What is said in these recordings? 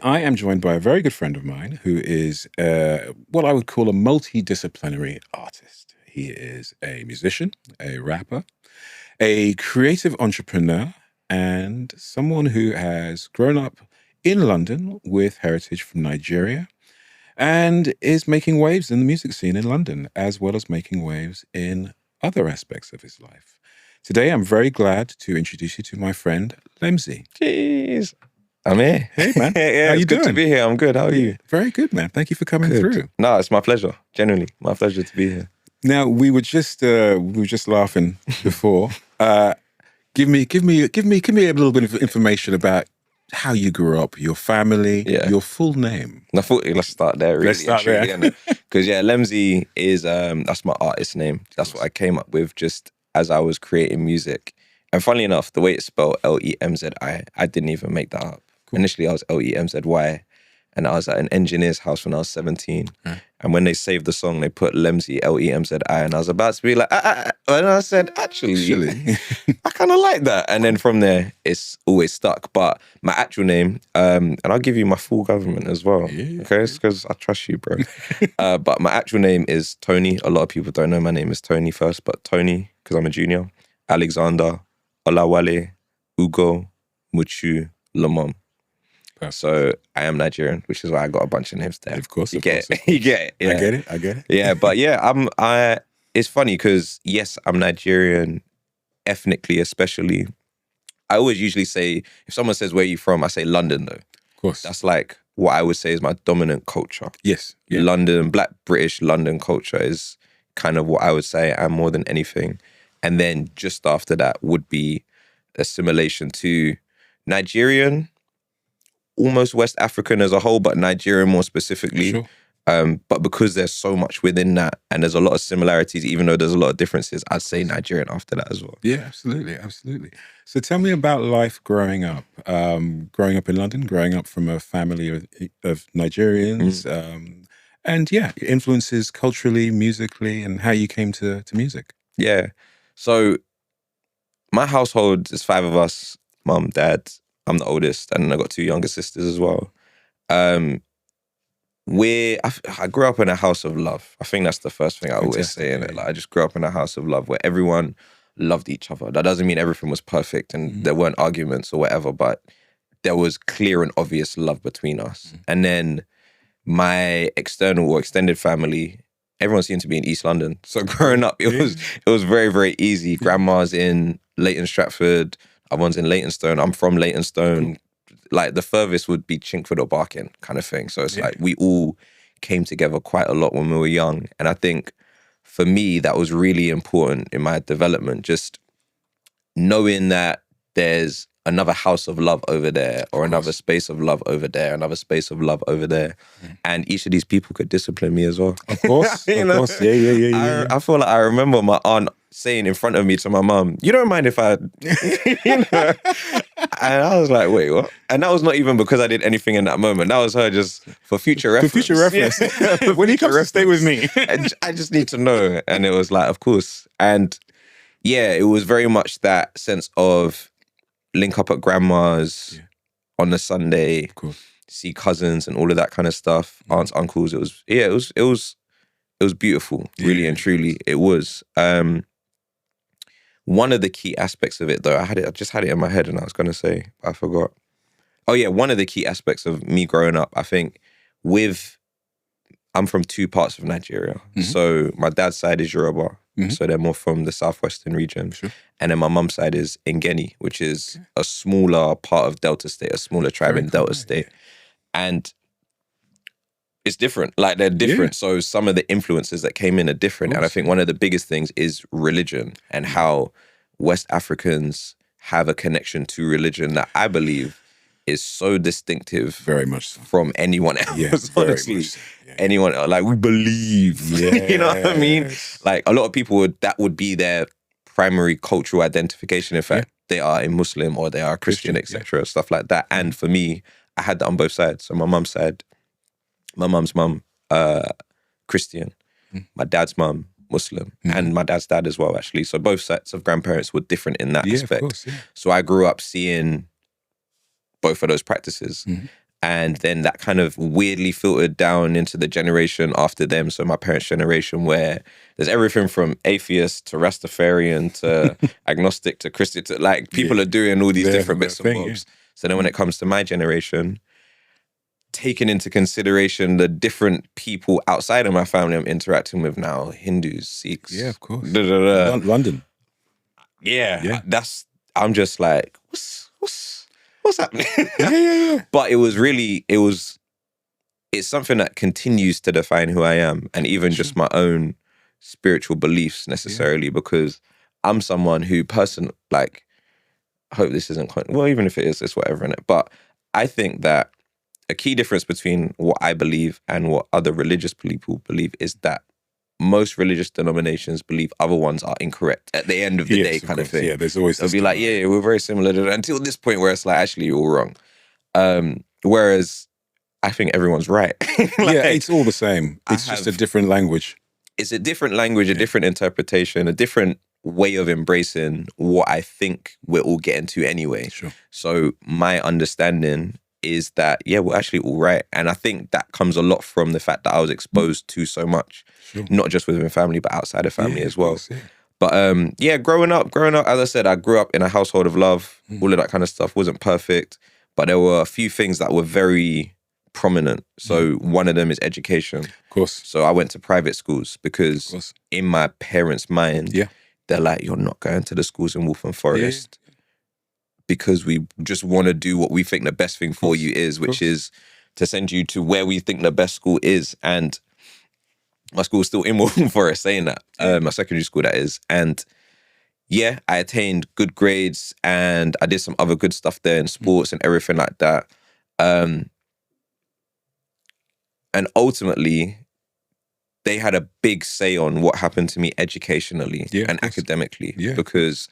I am joined by a very good friend of mine who is what I would call a multidisciplinary artist. He is a musician, a rapper, a creative entrepreneur, and someone who has grown up in London with heritage from Nigeria and is making waves in the music scene in London, as well as making waves in other aspects of his life. Today, I'm very glad to introduce you to my friend, Lemzi. Jeez. I'm here. Hey, man. Yeah, How you it's good doing? to be here. I'm good. How are you? Very good, man. Thank you for coming through. No, it's my pleasure. Genuinely, my pleasure to be here. Now, we were just laughing before. Give me a little bit of information about how you grew up, your family, your full name. And I thought let's start there. Really, Let's start there. Because Lemzi is that's my artist name. That's what I came up with just as I was creating music. And funnily enough, the way it's spelled Lemzi, I didn't even make that up. Cool. Initially, I was Lemzy, and I was at an engineer's house when I was 17. And when they saved the song, they put Lemzi, Lemzi, and I was about to be like, and I said, actually, I kind of like that. And then from there, it's always stuck. But my actual name, and I'll give you my full government as well, okay? It's because I trust you, bro. But my actual name is Tony. A lot of people don't know my name is Tony first, but Tony, because I'm a junior, Alexander, Olawale, Ugo, Muchu, Lamom. So I am Nigerian, which is why I got a bunch of names there. Of course, you get it. You get it. Yeah. I get it. Yeah, but yeah, it's funny because yes, I'm Nigerian, ethnically especially. I always usually say, if someone says, where are you from? I say London though. Of course. That's like what I would say is my dominant culture. Yes. Yeah. London, Black British London culture is kind of what I would say I am more than anything. And then just after that would be assimilation to Nigerian, almost West African as a whole, but Nigerian more specifically. Sure. But because there's so much within that and there's a lot of similarities, even though there's a lot of differences, I'd say Nigerian after that as well. Yeah, absolutely. So tell me about life growing up. Growing up in London, growing up from a family of Nigerians, and influences culturally, musically, and how you came to music. Yeah. So my household is 5 of us, mum, dad. I'm the oldest, and I got 2 younger sisters as well. I grew up in a house of love. I think that's the first thing I always say in it. Like, I just grew up in a house of love where everyone loved each other. That doesn't mean everything was perfect and there weren't arguments or whatever, but there was clear and obvious love between us. And then my external or extended family, everyone seemed to be in East London. So growing up, it was very, very easy. Grandma's in Leighton Stratford. One's in Leytonstone. I'm from Leytonstone. Like the furthest would be Chinkford or Barking kind of thing. So it's like we all came together quite a lot when we were young. And I think for me, that was really important in my development. Just knowing that there's another house of love over there or another space of love over there, another space of love over there. And each of these people could discipline me as well. Of course. Of course. Yeah. I feel like I remember my aunt saying in front of me to my mum, you don't mind if I, And I was like, wait, what? And that was not even because I did anything in that moment. That was her just for future reference. For future reference. Yeah. When he comes to stay with me. I just need to know. And it was like, of course. And yeah, it was very much that sense of link up at grandma's on the Sunday, see cousins and all of that kind of stuff, aunts, uncles. It was beautiful, really and truly. It was. One of the key aspects of it, though, I just had it in my head and I was going to say, I forgot. Oh yeah, one of the key aspects of me growing up, I think, I'm from 2 parts of Nigeria. So my dad's side is Yoruba, so they're more from the southwestern region. Sure. And then my mum's side is Ngeni, which is a smaller part of Delta State, a smaller tribe in Delta State. And it's different, like they're different. So some of the influences that came in are different. And I think one of the biggest things is religion and how West Africans have a connection to religion that I believe is so distinctive very much so. From anyone else, honestly. So. Anyone else, like we believe, you know what I mean? Like a lot of people that would be their primary cultural identification. In fact, they are a Muslim or they are a Christian, etc., stuff like that. And for me, I had that on both sides. So my mum's side, my mum's mum, Christian, my dad's mum, Muslim, and my dad's dad as well, actually. So both sets of grandparents were different in that aspect. Of course, So I grew up seeing both of those practices. And then that kind of weirdly filtered down into the generation after them. So my parents' generation, where there's everything from atheist to Rastafarian to agnostic to Christian to like people are doing all these different bits and bobs. Yeah. So then when it comes to my generation, taking into consideration the different people outside of my family I'm interacting with now, Hindus, Sikhs. Yeah, of course. London. Yeah. I'm just like, what's happening? Yeah. But it's something that continues to define who I am, and even just my own spiritual beliefs necessarily, because I'm someone who I hope this isn't well, even if it is, it's whatever in it. But I think that a key difference between what I believe and what other religious people believe is that most religious denominations believe other ones are incorrect at the end of the day, kind of thing. Yeah, there's always. They'll be like, yeah, we're very similar to, until this point where it's like, actually, you're all wrong. Whereas I think everyone's right. It's all the same. It's just a different language. It's a different language, a different interpretation, a different way of embracing what I think we're all getting to anyway. Sure. So my understanding is that, we're actually all right. And I think that comes a lot from the fact that I was exposed to so much, not just within family, but outside of family as well. Course, yeah. But growing up, as I said, I grew up in a household of love. All of that kind of stuff wasn't perfect, but there were a few things that were very prominent. So one of them is education. Of course. So I went to private schools because in my parents' mind, they're like, you're not going to the schools in Waltham Forest because we just want to do what we think the best thing for you is, which is to send you to where we think the best school is. And my school's still in Waltham Forest, saying that. My secondary school, that is. And I attained good grades and I did some other good stuff there in sports and everything like that. And ultimately, they had a big say on what happened to me educationally and academically because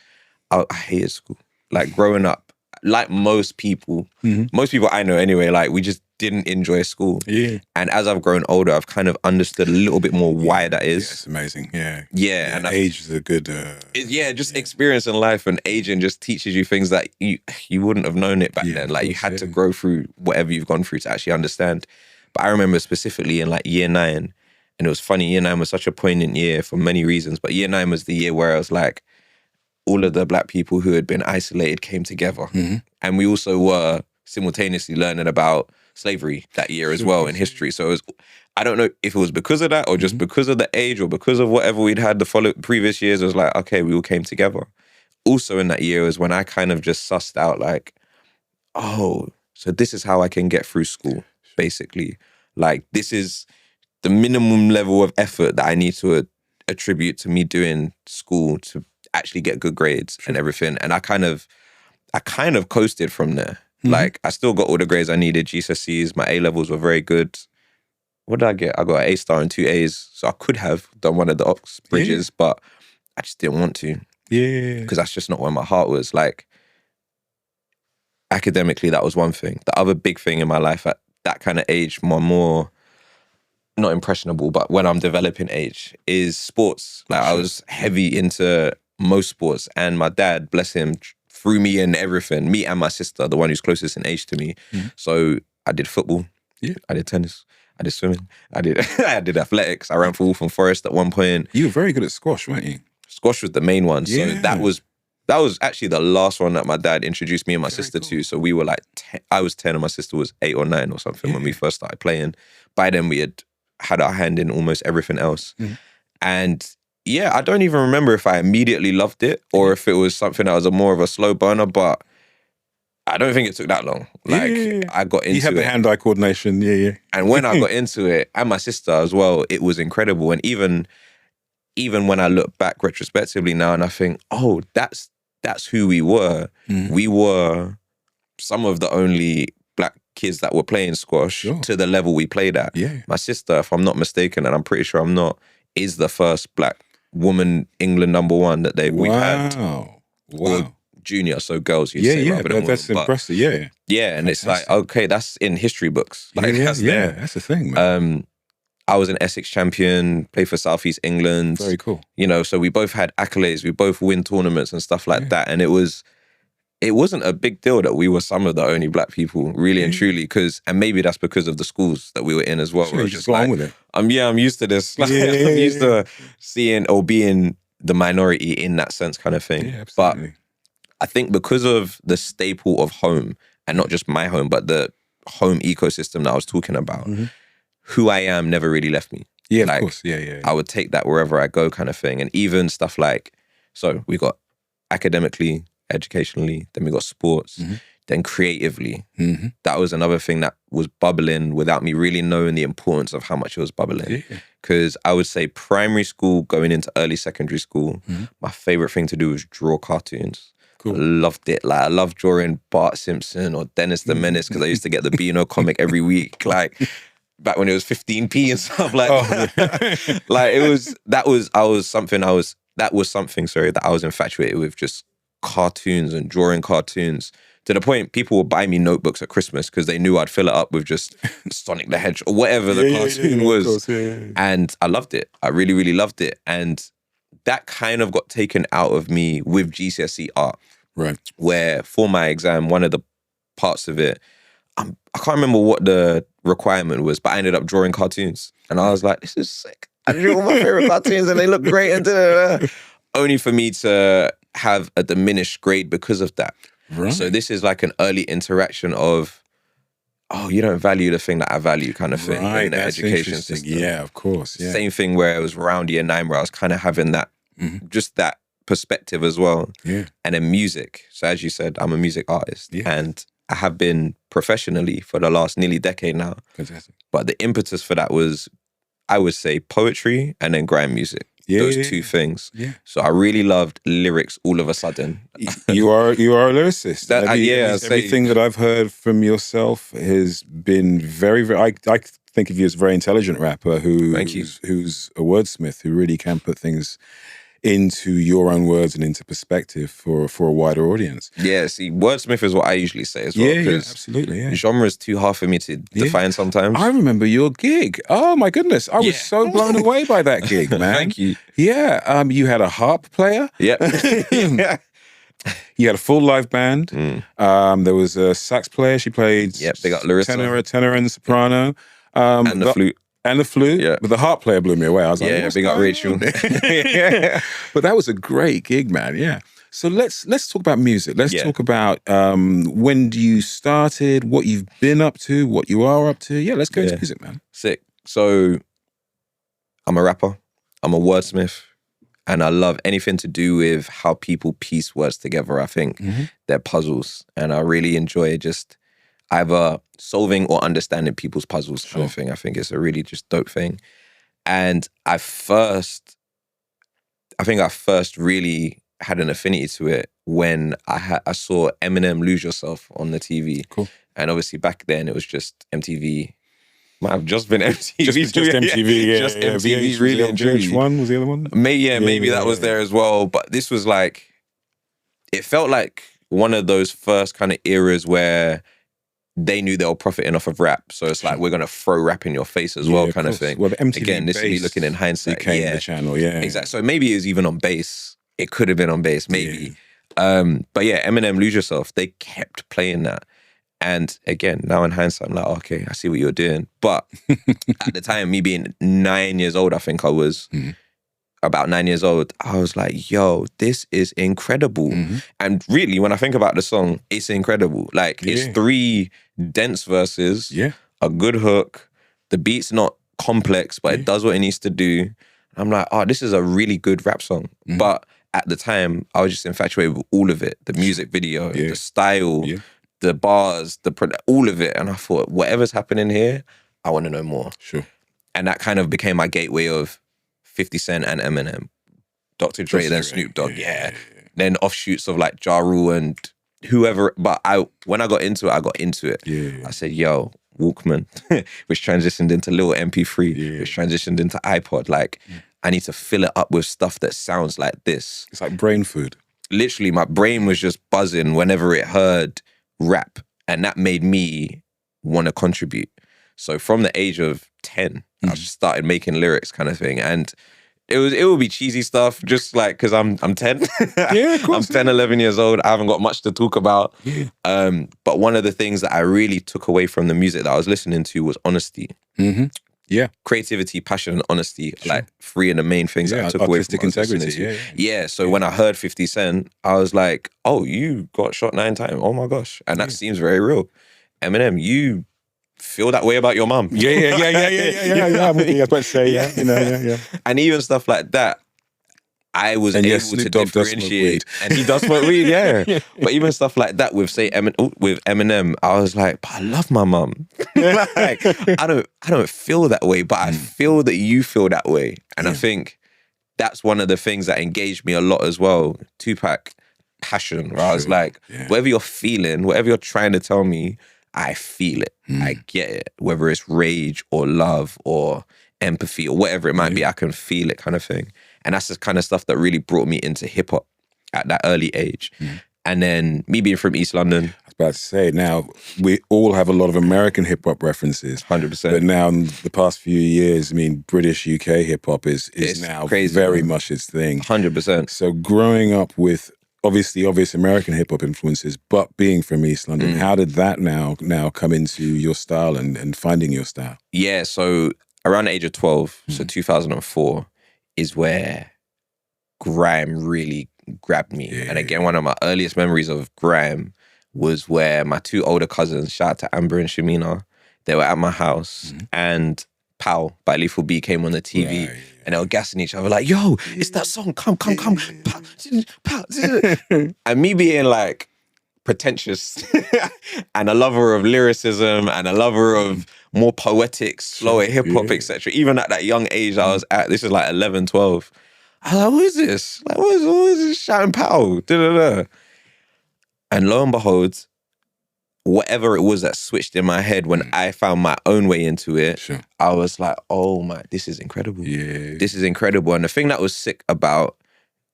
I hated school. Like growing up, like most people I know anyway, like we just didn't enjoy school. Yeah. And as I've grown older, I've kind of understood a little bit more why that is. Yeah, it's amazing. Yeah. Yeah. And age is a good... experience in life and aging just teaches you things that you wouldn't have known it back then. Like you had to grow through whatever you've gone through to actually understand. But I remember specifically in like year 9, and it was funny, year 9 was such a poignant year for many reasons, but year 9 was the year where I was like, all of the black people who had been isolated came together. And we also were simultaneously learning about slavery that year as well in history. So it was, I don't know if it was because of that or just because of the age or because of whatever we'd had the previous years. It was like, okay, we all came together. Also in that year was when I kind of just sussed out like, oh, so this is how I can get through school, basically. Like this is the minimum level of effort that I need to attribute to me doing school to actually get good grades and everything. And I kind of coasted from there. Like I still got all the grades I needed, GCSEs, my A-levels were very good. What did I get? I got an A-star and 2 A's. So I could have done one of the Oxbridges, but I just didn't want to. Yeah. Because that's just not where my heart was. Like academically, that was one thing. The other big thing in my life at that kind of age, more not impressionable, but when I'm developing age, is sports. Like I was heavy into most sports, and my dad, bless him, threw me in everything. Me and my sister, the one who's closest in age to me. So I did football. Yeah. I did tennis. I did swimming. I did athletics. I ran for Waltham Forest at one point. You were very good at squash, weren't you? Squash was the main one. So that was actually the last one that my dad introduced me and my sister to. So we were like, I was 10 and my sister was 8 or 9 or something when we first started playing. By then we had our hand in almost everything else. And I don't even remember if I immediately loved it or if it was something that was more of a slow burner, but I don't think it took that long. Like I got into it. You had the hand-eye coordination, And when I got into it, and my sister as well, it was incredible. And even when I look back retrospectively now and I think, oh, that's who we were. We were some of the only black kids that were playing squash to the level we played at. My sister, if I'm not mistaken, and I'm pretty sure I'm not, is the first black woman England #1 that we've had. Wow. Or junior, so girls, you'd say, rather than that's women. impressive. And Fantastic. it's like, okay, that's in history books. Like, that's the thing, man. I was an Essex champion, played for South East England. Very cool. You know, so we both had accolades, we both win tournaments and stuff like that. And it was it wasn't a big deal that we were some of the only black people, really and truly, and maybe that's because of the schools that we were in as well. Sure, just go on with it. I'm used to this. Like, I'm used to seeing or being the minority in that sense kind of thing. Yeah, absolutely. But I think because of the staple of home, and not just my home, but the home ecosystem that I was talking about, who I am never really left me. Yeah, like, of course. Yeah. I would take that wherever I go kind of thing. And even stuff like, so we got academically, educationally, then we got sports, then creatively. That was another thing that was bubbling without me really knowing the importance of how much it was bubbling. Because I would say primary school going into early secondary school, my favorite thing to do was draw cartoons. Cool. I loved it. Like, I loved drawing Bart Simpson or Dennis the Menace because I used to get the Beano comic every week. Like, back when it was 15p and stuff like that. Like, that was something that I was infatuated with, just cartoons and drawing cartoons, to the point people would buy me notebooks at Christmas because they knew I'd fill it up with just Sonic the Hedgehog or whatever the cartoon was. Of course, And I loved it. I really, really loved it. And that kind of got taken out of me with GCSE art. Right. Where for my exam, one of the parts of it, I can't remember what the requirement was, but I ended up drawing cartoons. And I was like, this is sick. I drew all my favorite cartoons and they look great. And only for me to have a diminished grade because of that. Right. So this is like an early interaction of, oh, you don't value the thing that I value kind of thing in the education system. Yeah, of course. Yeah. Same thing where it was around year 9 where I was kind of having that, just that perspective as well. Yeah. And then music. So as you said, I'm a music artist and I have been professionally for the last nearly decade now. Fantastic. But the impetus for that was, I would say, poetry and then grime music. Those two things. Yeah. So I really loved lyrics all of a sudden. You are a lyricist. Everything that I've heard from yourself has been very, very. I think of you as a very intelligent rapper who's a wordsmith who really can put things into your own words and into perspective for a wider audience. Yeah, see, wordsmith is what I usually say as well. Yeah, absolutely. Yeah. Genre is too hard for me to define sometimes. I remember your gig. Oh my goodness, I was so blown away by that gig, man. Thank you. Yeah, you had a harp player. Yeah. You had a full live band. There was a sax player. She played big up Larissa. tenor and soprano. And the flute. And the flute, but the harp player blew me away. I was like, big up Rachel. But that was a great gig, man. Yeah. So let's talk about music. Let's talk about when you started, what you've been up to, what you are up to. Yeah, let's go into music, man. Sick. So I'm a rapper. I'm a wordsmith. And I love anything to do with how people piece words together. I think they're puzzles. And I really enjoy just either solving or understanding people's puzzles kind of thing. I think it's a really just dope thing. And I first really had an affinity to it when I saw Eminem Lose Yourself on the TV. Cool. And obviously back then it was just MTV. Might have just been MTV. Just MTV, Just MTV, really and truly. VH1 was the other one? Maybe that was there as well. But this was like, it felt like one of those first kind of eras where they knew they were profiting off of rap. So it's like, we're going to throw rap in your face as well kind of thing. Well, the MTV Again, this is me looking in hindsight. became the channel, Exactly. So maybe it was even on bass. It could have been on bass, maybe. But yeah, Eminem Lose Yourself, they kept playing that. And again, now in hindsight, I'm like, okay, I see what you're doing. But at the time, me being 9 years old, I think I was about 9 years old, I was like, yo, this is incredible. And really, when I think about the song, it's incredible. Like, it's 3 dense verses, a good hook, the beat's not complex, but it does what it needs to do. I'm like, oh, this is a really good rap song. But at the time, I was just infatuated with all of it. The music video, the style, the bars, all of it. And I thought, whatever's happening here, I want to know more. Sure. And that kind of became my gateway of 50 Cent and Eminem. Dr. Dre, then Snoop Dogg, Then offshoots of like Ja Rule and whoever. But when I got into it, I said, yo, Walkman, which transitioned into little MP3, which transitioned into iPod. Like, I need to fill it up with stuff that sounds like this. It's like brain food. Literally, my brain was just buzzing whenever it heard rap. And that made me want to contribute. So from the age of 10, I just started making lyrics kind of thing. And it would be cheesy stuff, just like, because I'm 10. Yeah, of course. I'm 10, 11 years old. I haven't got much to talk about. Yeah. But one of the things that I really took away from the music that I was listening to was honesty. Mm-hmm. Yeah. Creativity, passion, and honesty, like three of the main things that I took away from what I was listening to. Yeah. So when I heard 50 Cent, I was like, oh, you got shot 9 times. Oh my gosh. And that seems very real. Eminem, you feel that way about your mum. Yeah. I was about to say, yeah. And even stuff like that, I was able to differentiate. And he does smoke weed, yeah. But even stuff like that with, say, with Eminem, I was like, but I love my mum. Like, I don't feel that way, but I feel that you feel that way. And I think that's one of the things that engaged me a lot as well. Tupac, passion, where I was like, whatever you're feeling, whatever you're trying to tell me, I feel it. I get it. Whether it's rage or love or empathy or whatever it might be, I can feel it, kind of thing. And that's the kind of stuff that really brought me into hip hop at that early age. And then me being from East London. I was about to say, now we all have a lot of American hip hop references. 100%. But now in the past few years, I mean, British UK hip hop is now crazy, very much its thing. 100%. So growing up with obvious American hip hop influences, but being from East London, how did that now come into your style and finding your style? Yeah, so around the age of 12, so 2004, is where grime really grabbed me. And again, one of my earliest memories of grime was where my 2 older cousins, shout out to Amber and Shamina, they were at my house and Pow by Lethal B came on the TV and they were gassing each other like, yo, it's that song, come. Pow. And me being like pretentious and a lover of lyricism and a lover of more poetic, slower hip-hop, etc. Even at that young age I was at, this is like 11, 12. I was like, who is this? Like, who is this shouting Pow? And lo and behold, whatever it was that switched in my head when I found my own way into it, I was like, oh my, this is incredible. Yeah. This is incredible. And the thing that was sick about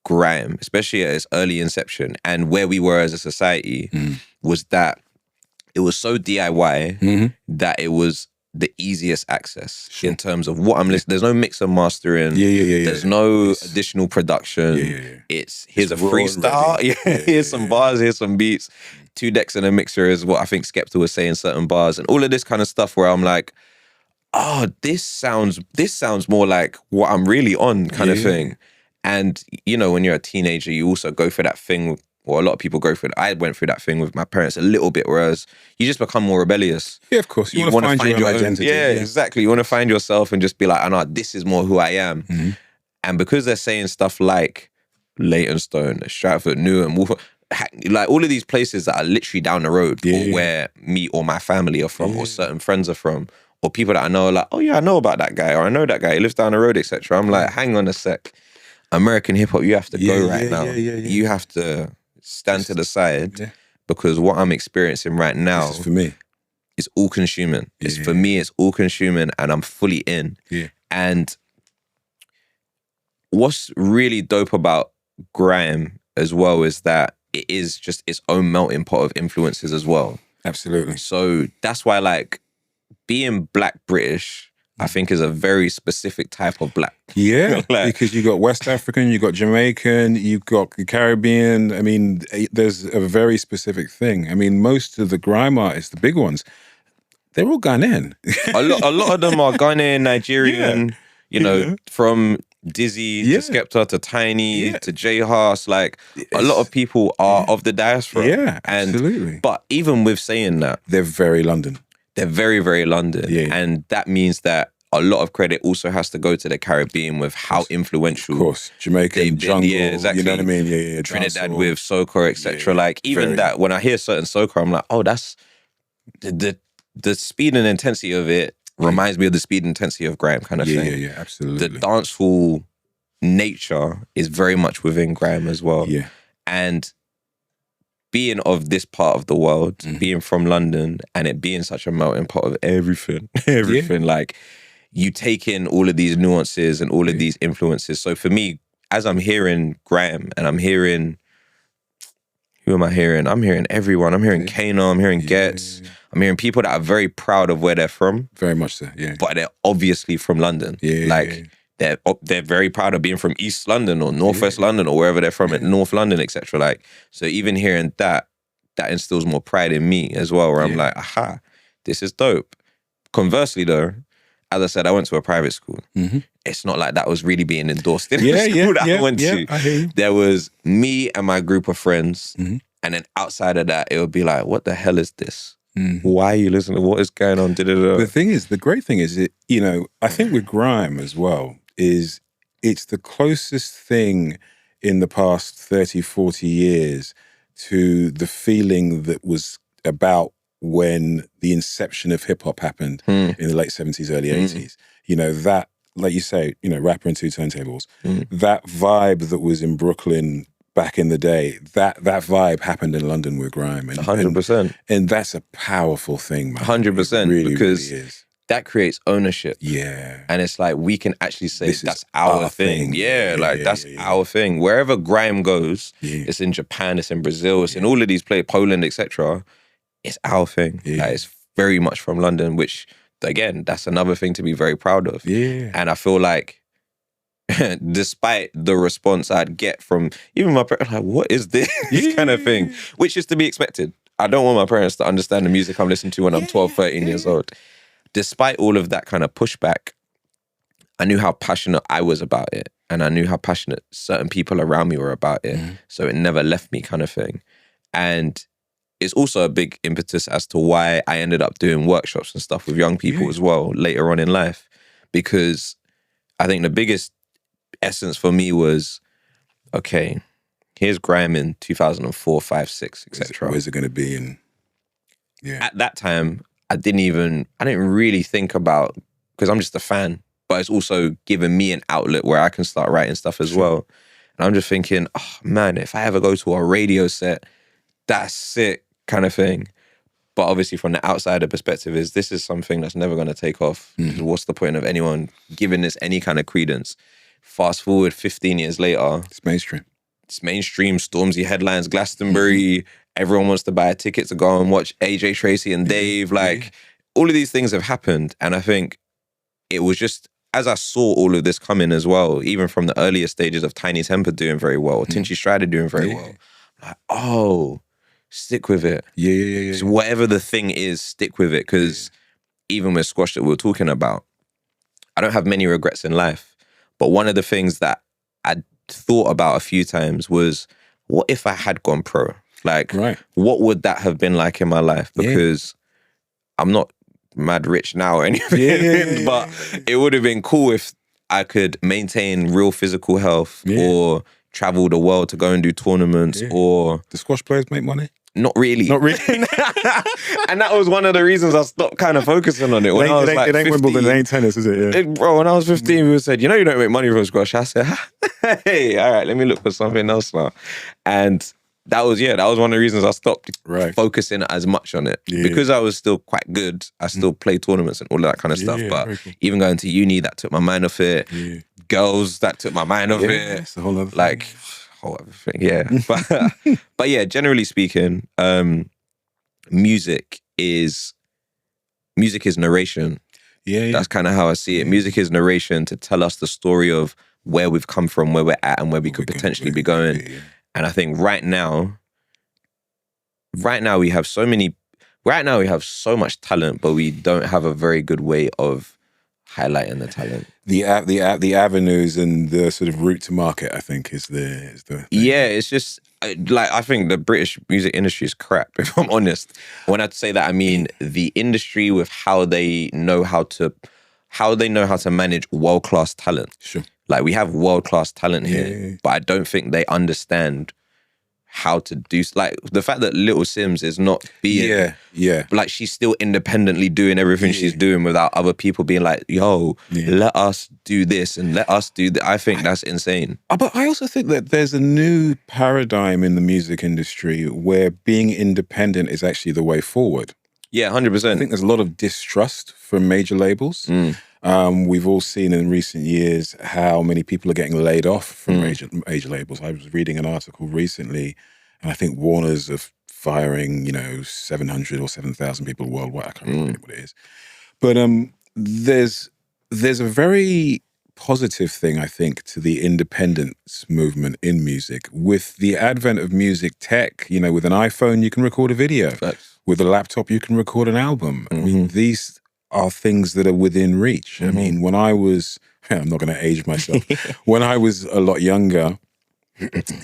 grime, especially at its early inception and where we were as a society, was that it was so DIY that it was the easiest access in terms of what I'm listening. There's no mix and mastering. There's no additional production. It's here's a freestyle. Here's some bars, here's some beats. 2 decks and a mixer is what I think Skepta was saying, certain bars and all of this kind of stuff where I'm like, oh, this sounds more like what I'm really on, kind of thing. And you know, when you're a teenager, you also go for that thing. Well, a lot of people go through it. I went through that thing with my parents a little bit, whereas you just become more rebellious. Yeah, of course. You want to find your own identity. Yeah, exactly. You want to find yourself and just be like, oh no, this is more who I am. And because they're saying stuff like Leytonstone, Stratford, Newham, Wolf, like all of these places that are literally down the road, or where me or my family are from, or certain friends are from, or people that I know are like, oh yeah, I know about that guy, or I know that guy, he lives down the road, etc. I'm like, hang on a sec. American hip hop, you have to go right now. You have to stand to the side because what I'm experiencing right now for me is all consuming. For me, it's all consuming and I'm fully in. And what's really dope about grime as well is that it is just its own melting pot of influences as well. Absolutely. So that's why, like, being Black British, I think, is a very specific type of Black. Yeah, like, because you got West African, you got Jamaican, you got the Caribbean. I mean, there's a very specific thing. I mean, most of the grime artists, the big ones, they're all Ghanaian. a lot of them are Ghanaian, Nigerian, you know, from Dizzy to Skepta to Tiny to J Haas. Like, a lot of people are of the diaspora. Yeah, absolutely. But even with saying that, they're very London. They're very, very London. And that means that a lot of credit also has to go to the Caribbean with how influential. Of course. Jamaican, jungle, exactly. You know what I mean? Yeah. Trinidad with soca, etc. Like, even that, when I hear certain soca, I'm like, oh, that's the speed and intensity of it reminds me of the speed and intensity of grime, kind of thing. Yeah, absolutely. The dancehall nature is very much within grime as well. Yeah. And being of this part of the world, being from London, and it being such a melting pot of everything, like, you take in all of these nuances and all of these influences. So for me, as I'm hearing grime and I'm hearing, who am I hearing? I'm hearing everyone. I'm hearing Kano, I'm hearing Getz. I'm hearing people that are very proud of where they're from. Very much so, But they're obviously from London. they're very proud of being from East London or Northwest London or wherever they're from, at North London, etc. Like, so even hearing that instills more pride in me as well, where I'm like, aha, this is dope. Conversely though, as I said, I went to a private school. It's not like that was really being endorsed in the school that I went to. I hear you. There was me and my group of friends, and then outside of that, it would be like, what the hell is this? Why are you listening? What is going on? The great thing is, I think with grime as well, is it's the closest thing in the past 30, 40 years to the feeling that was about when the inception of hip hop happened in the late 70s, early 80s. That, like you say, rapper and two turntables, that vibe that was in Brooklyn back in the day, that vibe happened in London with grime. And, 100%. And that's a powerful thing, man. 100%. Really, because really is. That creates ownership. Yeah. And it's like, we can actually say that's our thing. Yeah, that's our thing. Wherever grime goes, it's in Japan, it's in Brazil, it's in all of these places, Poland, etc. It's our thing. Like, it's very much from London, which, again, that's another thing to be very proud of. Yeah. And I feel like, despite the response I'd get from even my parents, like, what is this kind of thing? Which is to be expected. I don't want my parents to understand the music I'm listening to when I'm 12, 13 years old. Despite all of that kind of pushback, I knew how passionate I was about it. And I knew how passionate certain people around me were about it. So it never left me, kind of thing. And it's also a big impetus as to why I ended up doing workshops and stuff with young people as well later on in life. Because I think the biggest essence for me was, okay, here's grime in 2004, 5, 6, etc. Where's it going to be in? At that time, I didn't really think about, because I'm just a fan, but it's also given me an outlet where I can start writing stuff as well. And I'm just thinking, oh man, if I ever go to a radio set, that's sick, kind of thing. But obviously from the outsider perspective this is something that's never going to take off. What's the point of anyone giving this any kind of credence? Fast forward 15 years later. It's mainstream. It's mainstream, Stormzy headlines, Glastonbury. Everyone wants to buy a ticket to go and watch AJ Tracy and Dave. All of these things have happened. And I think it was just, as I saw all of this coming as well, even from the earlier stages of Tiny Temper doing very well, Tinchy Strider doing very well, I'm like, oh, stick with it. Yeah. So whatever the thing is, stick with it. Because even with Squash that we were talking about, I don't have many regrets in life. But one of the things that I thought about a few times was, what if I had gone pro? Like, what would that have been like in my life? Because I'm not mad rich now or anything, but it would have been cool if I could maintain real physical health or travel the world to go and do tournaments or... Do squash players make money? Not really. Not really. And that was one of the reasons I stopped kind of focusing on it. When I was like 15, Wimbledon, it ain't tennis, is it? Bro, when I was 15, people said, you don't make money from squash. I said, hey, all right, let me look for something else now. And that was one of the reasons I stopped focusing as much on it. Because I was still quite good, I still played tournaments and all of that kind of stuff. But even going to uni, that took my mind off it. Girls, that took my mind off it. It's a whole other thing. Whole other thing, but yeah, generally speaking, music is narration. That's kind of how I see it. Music is narration to tell us the story of where we've come from, where we're at, and where we could potentially be going. And I think right now we have so much talent, but we don't have a very good way of highlighting the talent. The avenues and the sort of route to market, I think, is the thing. Yeah, it's just like, I think the British music industry is crap, if I'm honest. When I say that, I mean the industry with how they know how to manage world-class talent. Sure. Like, we have world-class talent here, but I don't think they understand how to do, like, the fact that Little Sims is not being like, she's still independently doing everything she's doing without other people being like, yo, let us do this and let us do that. I think that's insane. But I also think that there's a new paradigm in the music industry where being independent is actually the way forward. Yeah, 100%. I think there's a lot of distrust from major labels. We've all seen in recent years how many people are getting laid off from major labels. I was reading an article recently, and I think Warner's are firing, 700 or 7,000 people worldwide. I can't remember what it is. But there's a very positive thing, I think, to the independence movement in music. With the advent of music tech, you know, with an iPhone, you can record a video. Facts. With a laptop, you can record an album. I mean, these are things that are within reach. I mean, when I was, I'm not going to age myself. When I was a lot younger,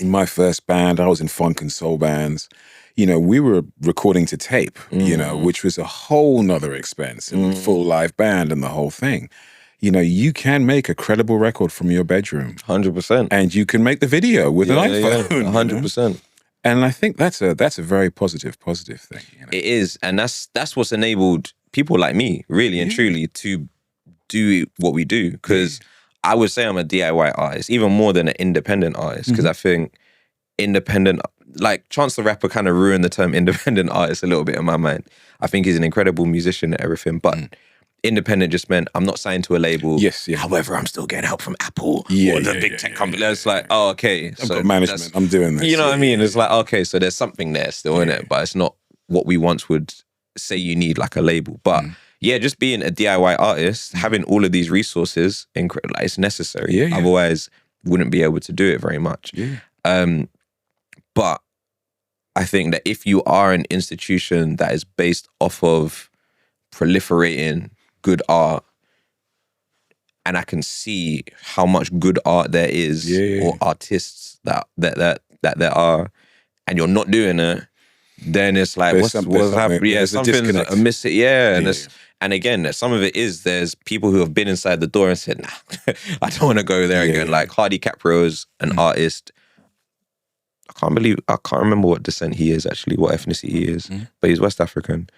in my first band, I was in funk and soul bands. You know, we were recording to tape, you know, which was a whole nother expense, and full live band and the whole thing. You know, you can make a credible record from your bedroom. 100%. And you can make the video with an iPhone. 100%. And I think that's a very positive thing. You know? It is. And that's what's enabled people like me, really and truly, to do what we do. Because I would say I'm a DIY artist, even more than an independent artist. Because I think independent, like Chance the Rapper kind of ruined the term independent artist a little bit in my mind. I think he's an incredible musician and everything, but independent just meant I'm not signed to a label. Yes, yeah. However, I'm still getting help from Apple or the big tech company. It's like, oh, okay. I've got management. I'm doing this. You know what I mean? It's like, okay, so there's something there still in it, but it's not what we once would say you need, like a label. But yeah, just being a DIY artist, having all of these resources, like, it's necessary. Otherwise, wouldn't be able to do it very much. But I think that if you are an institution that is based off of proliferating good art, and I can see how much good art there is, or artists that there are, and you're not doing it, then it's like, what's happening? Yeah, something's amiss. And again, some of it is there's people who have been inside the door and said, nah, I don't want to go there again. Like Hardy Capro's an artist. I can't remember what descent he is actually, what ethnicity he is, but he's West African.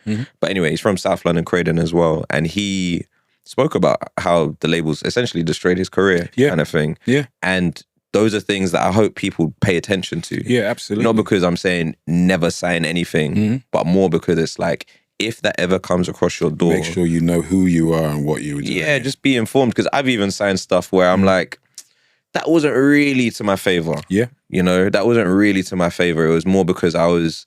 But anyway, he's from South London, Croydon as well. And he spoke about how the labels essentially destroyed his career, kind of thing. And those are things that I hope people pay attention to. Yeah, absolutely. Not because I'm saying never sign anything, but more because it's like, if that ever comes across your door, make sure you know who you are and what you are doing. Yeah, just be informed. Because I've even signed stuff where I'm like, that wasn't really to my favor. Yeah. You know, that wasn't really to my favor. It was more because I was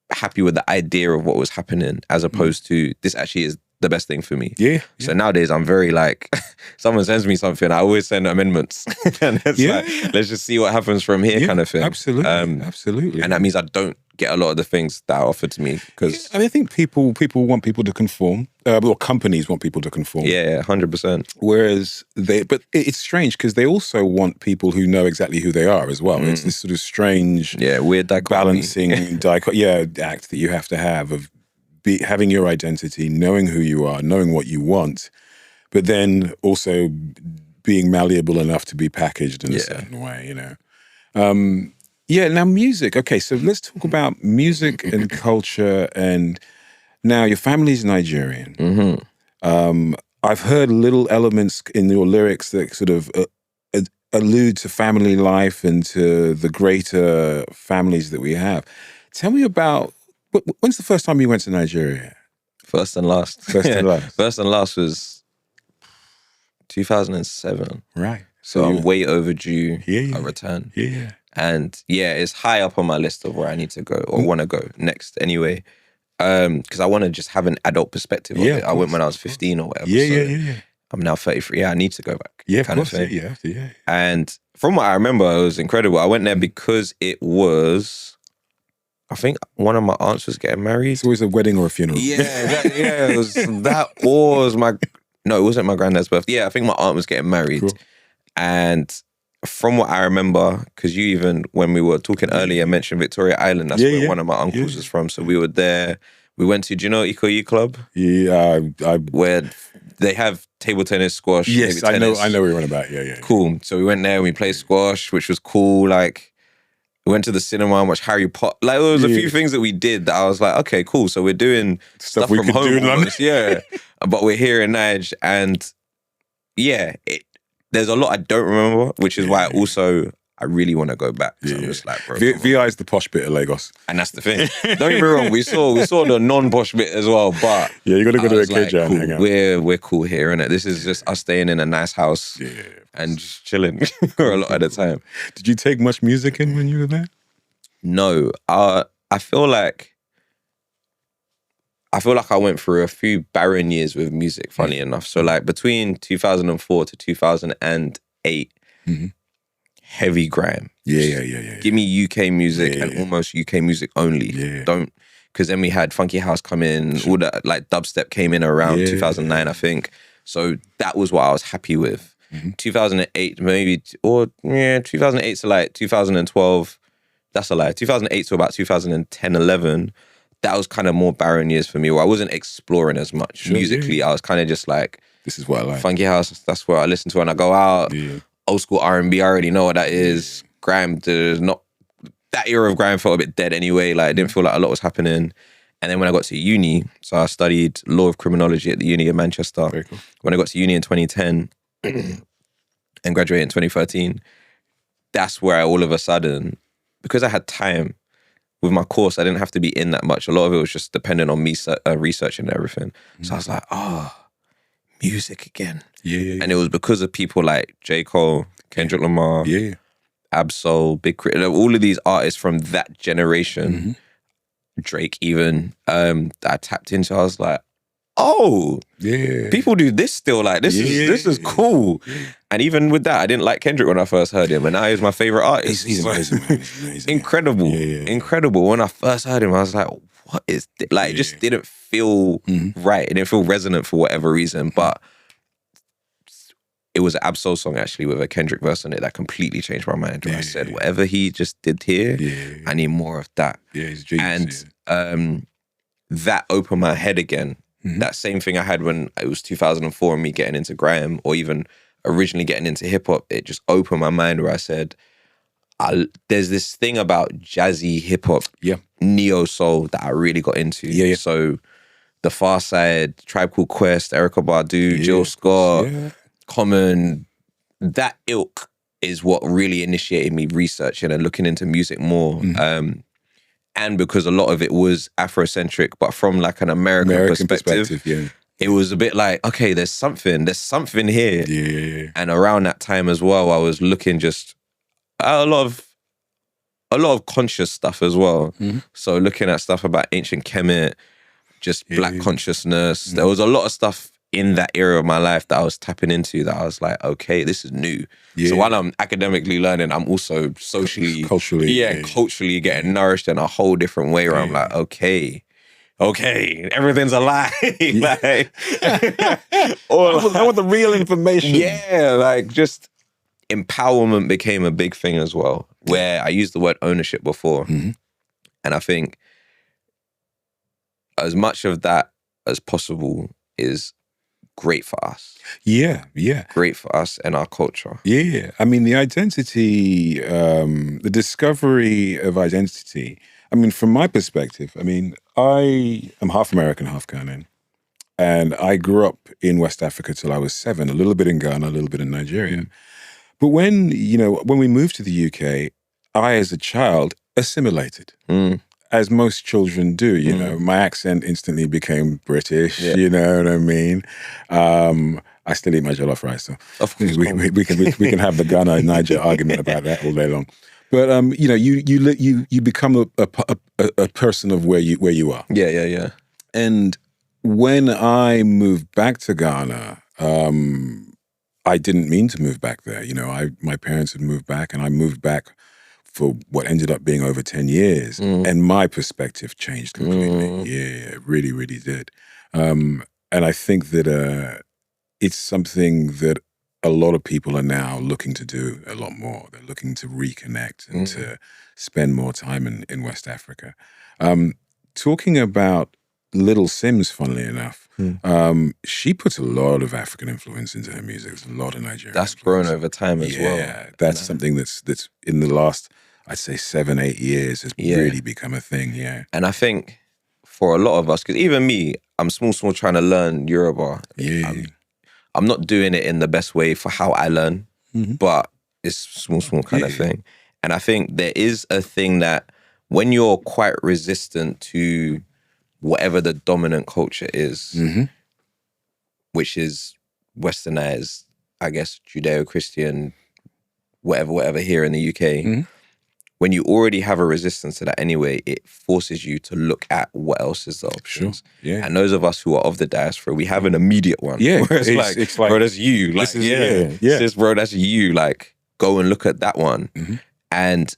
happy with the idea of what was happening, as opposed to this actually is the best thing for me. Yeah. So nowadays I'm very like, someone sends me something, I always send amendments. And it's like, let's just see what happens from here, kind of thing. Absolutely. Absolutely. And that means I don't get a lot of the things that are offered to me. Because I think people want people to conform. Or companies want people to conform. Yeah, 100%. Whereas but it's strange because they also want people who know exactly who they are as well. It's this sort of strange, weird balancing act that you have to have of having your identity, knowing who you are, knowing what you want, but then also being malleable enough to be packaged in a certain way, you know. Now music. Okay, so let's talk about music and culture. And now your family's Nigerian. I've heard little elements in your lyrics that sort of allude to family life and to the greater families that we have. Tell me about, when's the first time you went to Nigeria? First and last. First and last. First and last was 2007. Right. So I'm way overdue a return. Yeah. And it's high up on my list of where I need to go or want to go next anyway. Because I want to just have an adult perspective of it. I went when I was 15 or whatever. Yeah. I'm now 33. I need to go back. Yeah, kind of thing. Yeah. And from what I remember, it was incredible. I went there because it was, I think one of my aunts was getting married. It's always a wedding or a funeral. It was that, or it was no, it wasn't my granddad's birthday. Yeah, I think my aunt was getting married. Cool. And from what I remember, because you even, when we were talking earlier, mentioned Victoria Island. That's where one of my uncles is from. So we were there. We went to, do you know Ikoyi Club? Yeah. Where they have table tennis, squash. Yes, I know what you're on about. Yeah. Cool. So we went there and we played squash, which was cool. Like, we went to the cinema and watched Harry Potter. Like, there was a few things that we did that I was like, okay, cool. So we're doing stuff we from could home. do in London. Yeah. But we're here in Nige. And there's a lot I don't remember, which is why I really want to go back. So I'm just like, bro. VI is the posh bit of Lagos. And that's the thing. Don't get me wrong, we saw the non-posh bit as well, but you got to go to a KJ and hang out. We're cool here, innit? This is just us staying in a nice house and just chilling for a lot of the time. Did you take much music in when you were there? No. I feel like I feel like I went through a few barren years with music, funny enough. So like between 2004 to 2008, heavy grime. Yeah. Give me UK music and almost UK music only. Don't, because then we had Funky House come in, all that, like dubstep came in around 2009, I think. So that was what I was happy with. 2008 maybe, or 2008 to like 2012, that's a lie. 2008 to about 2010, 11, that was kind of more barren years for me, where I wasn't exploring as much musically. I was kind of just like, this is what I like. Funky House, that's where I listen to when I go out. Old school R&B, I already know what that is. Grime, there's not, that era of grime felt a bit dead anyway. Like, it didn't feel like a lot was happening. And then when I got to uni, so I studied law of criminology at the Uni of Manchester. Very cool. When I got to uni in 2010 and graduated in 2013, that's where I all of a sudden, because I had time with my course, I didn't have to be in that much. A lot of it was just dependent on me researching and everything. So I was like, music again. And it was because of people like J. Cole, Kendrick Lamar, Ab-Soul, Big Crit, all of these artists from that generation, Drake even, that I tapped into. I was like, people do this still. Like, this is cool. And even with that, I didn't like Kendrick when I first heard him, and now he's my favorite artist. He's amazing, man. He's amazing. Incredible. Incredible. When I first heard him, I was like, what is this? Like, it just didn't feel right. It didn't feel resonant for whatever reason, but it was an Ab-Soul song actually with a Kendrick verse on it that completely changed my mind. Where I said, whatever he just did here, I need more of that. He's genius. And that opened my head again. That same thing I had when it was 2004 and me getting into grime, or even originally getting into hip hop, it just opened my mind where I said, there's this thing about jazzy hip hop, neo soul that I really got into. So The Far Side, Tribe Called Quest, Erykah Badu, Jill Scott, Common, that ilk is what really initiated me researching and looking into music more. And because a lot of it was Afrocentric, but from like an American perspective, it was a bit like, okay, there's something here. And around that time as well, I was looking just at a lot of conscious stuff as well. So looking at stuff about ancient Kemet, just black consciousness. There was a lot of stuff in that era of my life that I was tapping into that I was like, okay, this is new. So while I'm academically learning, I'm also socially, culturally getting nourished in a whole different way where I'm like, okay, everything's a lie. Like, I want the real information. Like just empowerment became a big thing as well, where I used the word ownership before. And I think as much of that as possible is great for us. Great for us and our culture. I mean, the identity, the discovery of identity, I mean, from my perspective, I mean, I am half American, half Ghanaian. And I grew up in West Africa till I was 7, a little bit in Ghana, a little bit in Nigeria. But when we moved to the UK, I, as a child, assimilated. As most children do, you know, my accent instantly became British, you know what I mean? I still eat my jollof rice, so of course we can have the Ghana-Niger argument about that all day long. But you know, you become a person of where you are. And when I moved back to Ghana, I didn't mean to move back there. You know, my parents had moved back, and I moved back for what ended up being over 10 years. And my perspective changed completely. It really, really did. And I think that it's something that a lot of people are now looking to do a lot more. They're looking to reconnect and to spend more time in West Africa. Talking about Little Sims, funnily enough, she puts a lot of African influence into her music. There's a lot of Nigerian That's influence. grown over time as well. Yeah, that's something that's in the last, I'd say 7-8 years has really become a thing, And I think for a lot of us, because even me, I'm small trying to learn Yoruba. I'm not doing it in the best way for how I learn, but it's small kind of thing. And I think there is a thing that when you're quite resistant to whatever the dominant culture is, which is westernized, I guess, Judeo-Christian, whatever here in the UK, when you already have a resistance to that anyway, it forces you to look at what else is the options. Sure. Yeah. And those of us who are of the diaspora, we have an immediate one. Yeah. Where it's like, bro, that's you. Like, sis, bro, that's you. Like, go and look at that one. Mm-hmm. And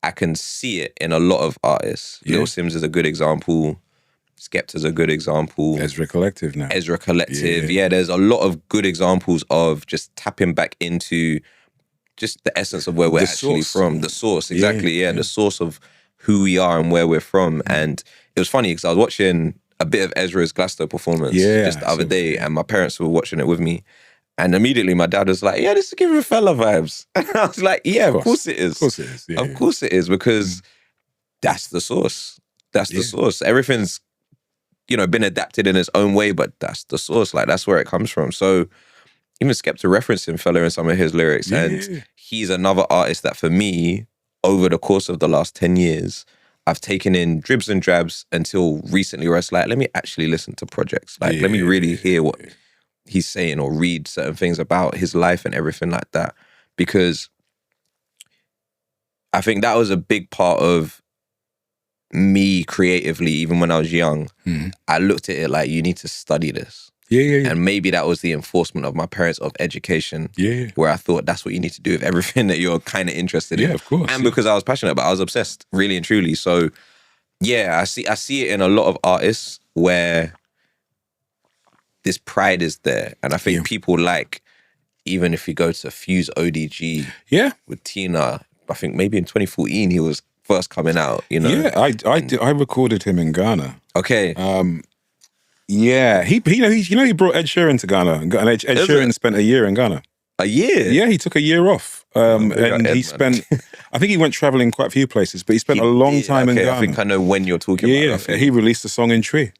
I can see it in a lot of artists. Yeah. Lil Sims is a good example. Skepta's a good example. Ezra Collective now. Ezra Collective. Yeah, there's a lot of good examples of just tapping back into just the essence of where we're actually from. The source, exactly. Yeah, the source of who we are and where we're from. And it was funny because I was watching a bit of Ezra's Glasgow performance just the other day, and my parents were watching it with me. And immediately my dad was like, yeah, this is giving fella vibes. And I was like, yeah, of course it is. Of course it is. Yeah, of course it is, because that's the source. That's the source. Everything's, been adapted in its own way, but that's the source. Like, that's where it comes from. So even Skepta referencing fella in some of his lyrics. And he's another artist that for me, over the course of the last 10 years, I've taken in dribs and drabs until recently where it's like, let me actually listen to projects. Like, let me really hear what he's saying or read certain things about his life and everything like that. Because I think that was a big part of me creatively, even when I was young. I looked at it like, you need to study this. And maybe that was the enforcement of my parents of education, where I thought that's what you need to do with everything that you're kind of interested in. Yeah, of course. And because I was passionate about it, I was obsessed, really and truly. So yeah, I see it in a lot of artists where this pride is there. And I think people like, even if you go to Fuse ODG with Tina, I think maybe in 2014 he was first coming out, Yeah, I recorded him in Ghana. Okay. Yeah, he brought Ed Sheeran to Ghana, and Ed Sheeran spent a year in Ghana. A year? Yeah, he took a year off, and he spent. I think he went traveling quite a few places, but he spent a long time in Ghana. I think I know when you're talking about. Yeah, he released a song in Tree.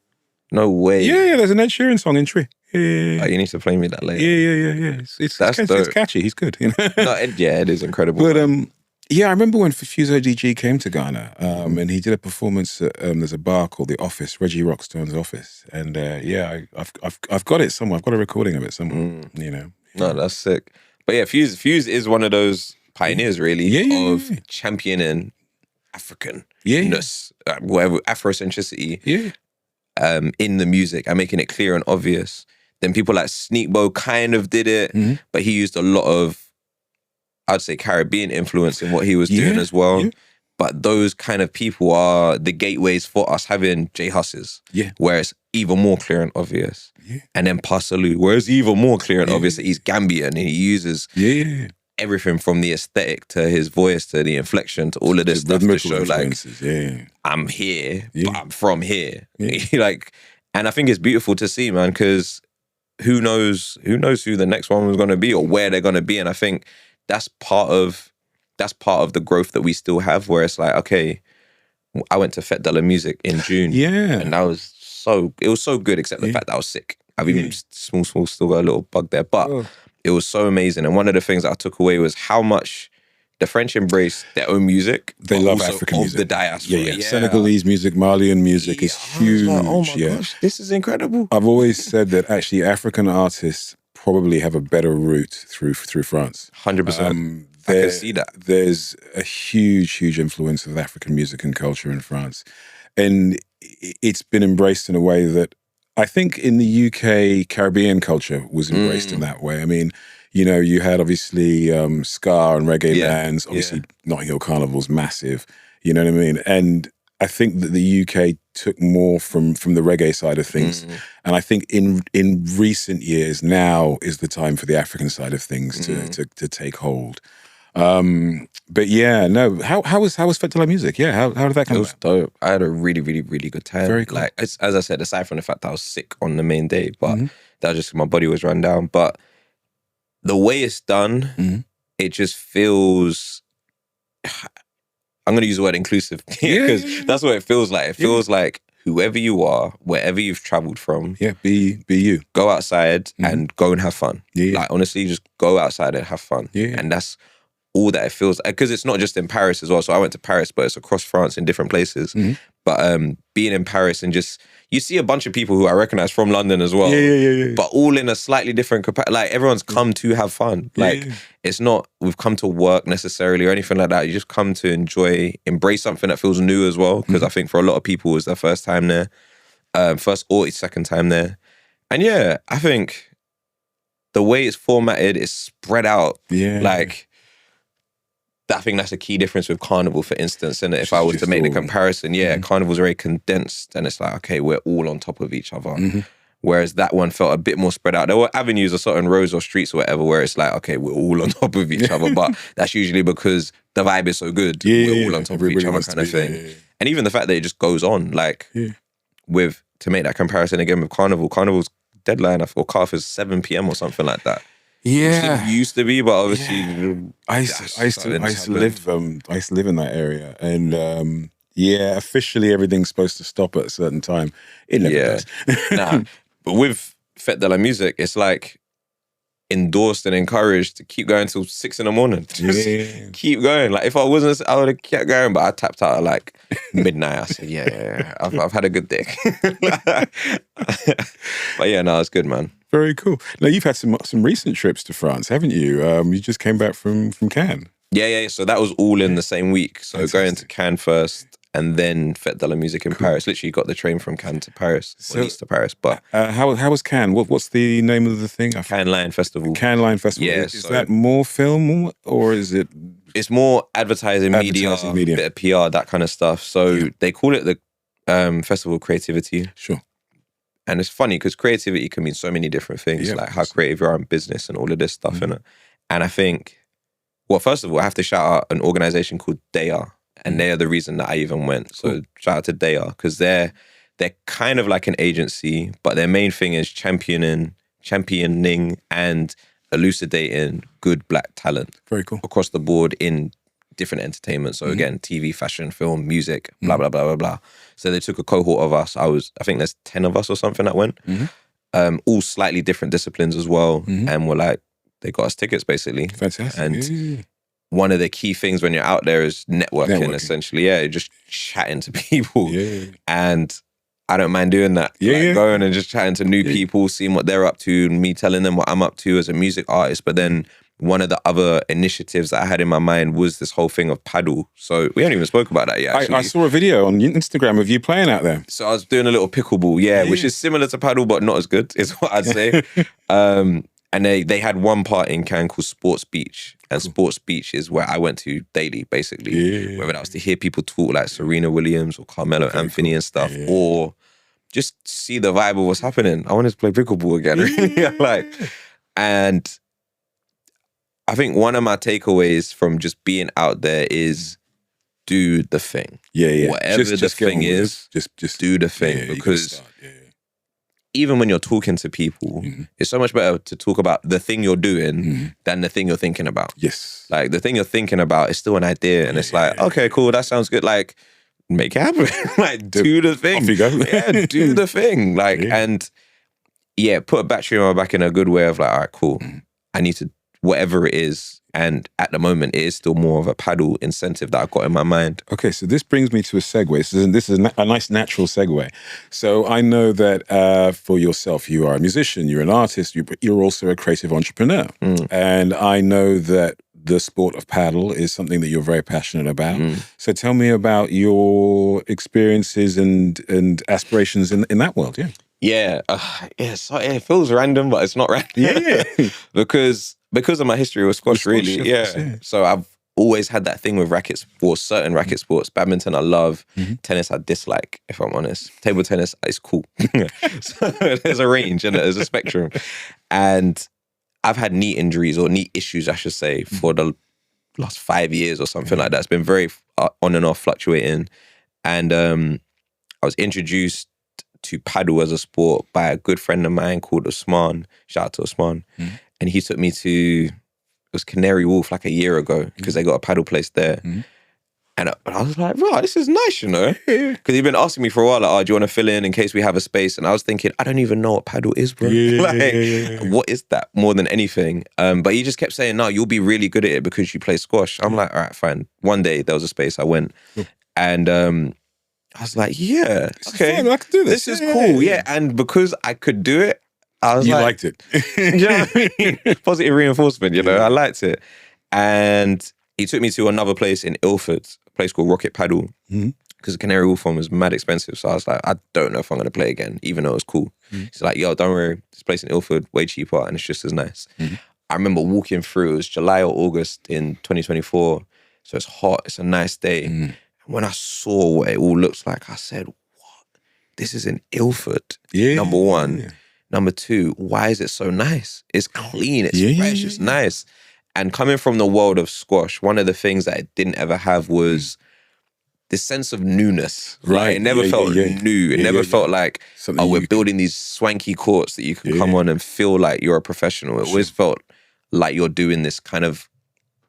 No way. Yeah, there's an Ed Sheeran song in Tree. Yeah. Oh, you need to play me that later. Yeah. It's catchy. He's good. No, Ed is incredible. But yeah, I remember when Fuse ODG came to Ghana, and he did a performance at there's a bar called The Office, Reggie Rockstone's Office, and I've got it somewhere. I've got a recording of it somewhere. No, that's sick. But yeah, Fuse is one of those pioneers, really, of championing African-ness, whatever, Afrocentricity, in the music and making it clear and obvious. Then people like Sneakbo kind of did it, but he used a lot of, I'd say, Caribbean influence in what he was doing as well. Yeah. But those kind of people are the gateways for us having J Husses, where it's even more clear and obvious. Yeah. And then Pasalu, where it's even more clear and obvious that he's Gambian and he uses everything from the aesthetic to his voice to the inflection to all of this stuff to show like, I'm here, but I'm from here. And I think it's beautiful to see, man, because who knows who the next one was going to be or where they're going to be. And I think that's part of the growth that we still have, where it's like, okay, I went to Fête de la Musique in June. Yeah. And it was so good, except the fact that I was sick. I've even small still got a little bug there. But it was so amazing. And one of the things that I took away was how much the French embrace their own music. They love African music. The diaspora. Yeah. Senegalese music, Malian music is huge. Like, oh my gosh, this is incredible. I've always said that actually African artists probably have a better route through France. 100%. I can see that. There's a huge influence of African music and culture in France. And it's been embraced in a way that I think in the UK, Caribbean culture was embraced in that way. I mean, you had obviously ska and reggae bands. Obviously, Notting Hill Carnival's massive. You know what I mean? And I think that the UK took more from the reggae side of things. And I think in recent years, now is the time for the African side of things to take hold. But yeah, no. How was Fête de la Musique? Yeah, how did that come? It was dope. I had a really good time. Very cool. Like as I said, aside from the fact that I was sick on the main day, but that was just my body was run down. But the way it's done, it just feels. I'm going to use the word inclusive because that's what it feels like. It feels like whoever you are, wherever you've traveled from. Yeah, be you. Go outside and go and have fun. Yeah. Like, honestly, just go outside and have fun. Yeah. And that's all that it feels, because it's not just in Paris as well. So I went to Paris, but it's across France in different places. But being in Paris and just, you see a bunch of people who I recognize from London as well, but all in a slightly different capacity. Like everyone's come to have fun. Like it's not we've come to work necessarily or anything like that. You just come to enjoy, embrace something that feels new as well. Because I think for a lot of people it was their first time there, first or second time there. And yeah, I think the way it's formatted is spread out. Like, I think that's a key difference with Carnival, for instance. And if I was to make the comparison, Carnival's very condensed, and it's like, okay, we're all on top of each other. Whereas that one felt a bit more spread out. There were avenues or certain roads or streets or whatever where it's like, okay, we're all on top of each other. But that's usually because the vibe is so good. We're all on top of each other kind of thing. And even the fact that it just goes on, like, to make that comparison again with Carnival's deadline or cutoff is 7 p.m. or something like that. Yeah, it used to be, but obviously, I used to live in that area, and officially everything's supposed to stop at a certain time. It never does. But with Fête de la Musique, it's like endorsed and encouraged to keep going till 6 a.m. Just keep going. Like if I wasn't, I would have kept going, but I tapped out at like midnight. I said, I've had a good day. But yeah, no, it's good, man. Very cool. Now you've had some recent trips to France, haven't you? You just came back from Cannes. Yeah. So that was all in the same week. So going to Cannes first, and then Fête de la Musique in Paris. Literally got the train from Cannes to Paris, or Nice to Paris. But how was Cannes? What's the name of the thing? Cannes Lion Festival. Cannes Lion Festival. Yeah, is that more film or is it? It's more advertising media, bit of PR, that kind of stuff. So they call it the Festival of Creativity. Sure. And it's funny because creativity can mean so many different things, like how creative you are in business and all of this stuff. And I think, well, first of all, I have to shout out an organization called DEA. And they are the reason that I even went. So shout out to DEA, because they're kind of like an agency, but their main thing is championing and elucidating good Black talent. Very cool. Across the board in different entertainment. So again, TV, fashion, film, music, blah, blah, blah, blah, blah. So they took a cohort of us. I think there's 10 of us or something that went. All slightly different disciplines as well. And we're like, they got us tickets basically. Fantastic. And one of the key things when you're out there is networking. Essentially. Yeah, just chatting to people. And I don't mind doing that. Going and just chatting to new people, seeing what they're up to, and me telling them what I'm up to as a music artist. But then one of the other initiatives that I had in my mind was this whole thing of paddle. So we haven't even spoke about that yet, actually. I saw a video on Instagram of you playing out there. So I was doing a little pickleball, which is similar to paddle, but not as good, is what I'd say. And they had one part in Cannes called Sports Beach. And Sports Beach is where I went to daily, basically. Whether that was to hear people talk like Serena Williams or Carmelo Anthony and stuff, or just see the vibe of what's happening. I wanted to play pickleball again, really. And I think one of my takeaways from just being out there is do the thing. Whatever the thing is, just do the thing. Because even when you're talking to people, it's so much better to talk about the thing you're doing than the thing you're thinking about. Yes. Like the thing you're thinking about is still an idea, and it's like, okay, cool, that sounds good. Like, make it happen. Like, do the thing. Off you go. Do the thing. Like, and put a battery on my back in a good way of like, all right, cool. I need to, whatever it is. And at the moment, it is still more of a paddle incentive that I've got in my mind. Okay, so this brings me to a segue. This is a nice natural segue. So I know that for yourself, you are a musician, you're an artist, you're also a creative entrepreneur. And I know that the sport of paddle is something that you're very passionate about. So tell me about your experiences and aspirations in that world. So it feels random, but it's not random. Because of my history with squash, really. So I've always had that thing with racket sports, certain racket sports. Badminton I love. Tennis I dislike, if I'm honest. Table tennis is cool. So there's a range and there's a spectrum. And I've had knee injuries, or knee issues, I should say, for the last 5 years or something like that. It's been very on and off, fluctuating. And I was introduced to paddle as a sport by a good friend of mine called Osman. Shout out to Osman. And he took me to, it was Canary Wharf like a year ago, because they got a paddle place there. And I was like, right, this is nice, you know? Because he'd been asking me for a while, like, oh, do you want to fill in case we have a space? And I was thinking, I don't even know what paddle is, bro. What is that more than anything? But he just kept saying, no, you'll be really good at it because you play squash. I'm like, all right, fine. One day there was a space, I went. And I was like, yeah, okay. Fun, I can do this. This is cool, yeah. And because I could do it, I was liked it. You know what I mean? Positive reinforcement, you know? I liked it. And he took me to another place in Ilford, a place called Rocket Paddle, because the Canary Wharf one was mad expensive. So I was like, I don't know if I'm going to play again, even though it was cool. He's like, yo, don't worry, this place in Ilford, way cheaper, and it's just as nice. I remember walking through, it was July or August in 2024, so it's hot, it's a nice day. And when I saw what it all looks like, I said, what? This is in Ilford, number one. Number two, why is it so nice? It's clean, it's fresh, it's nice. And coming from the world of squash, one of the things that it didn't ever have was this sense of newness. Right. It never felt new. It never felt like, something we're building these swanky courts that you can come on and feel like you're a professional. It always felt like you're doing this kind of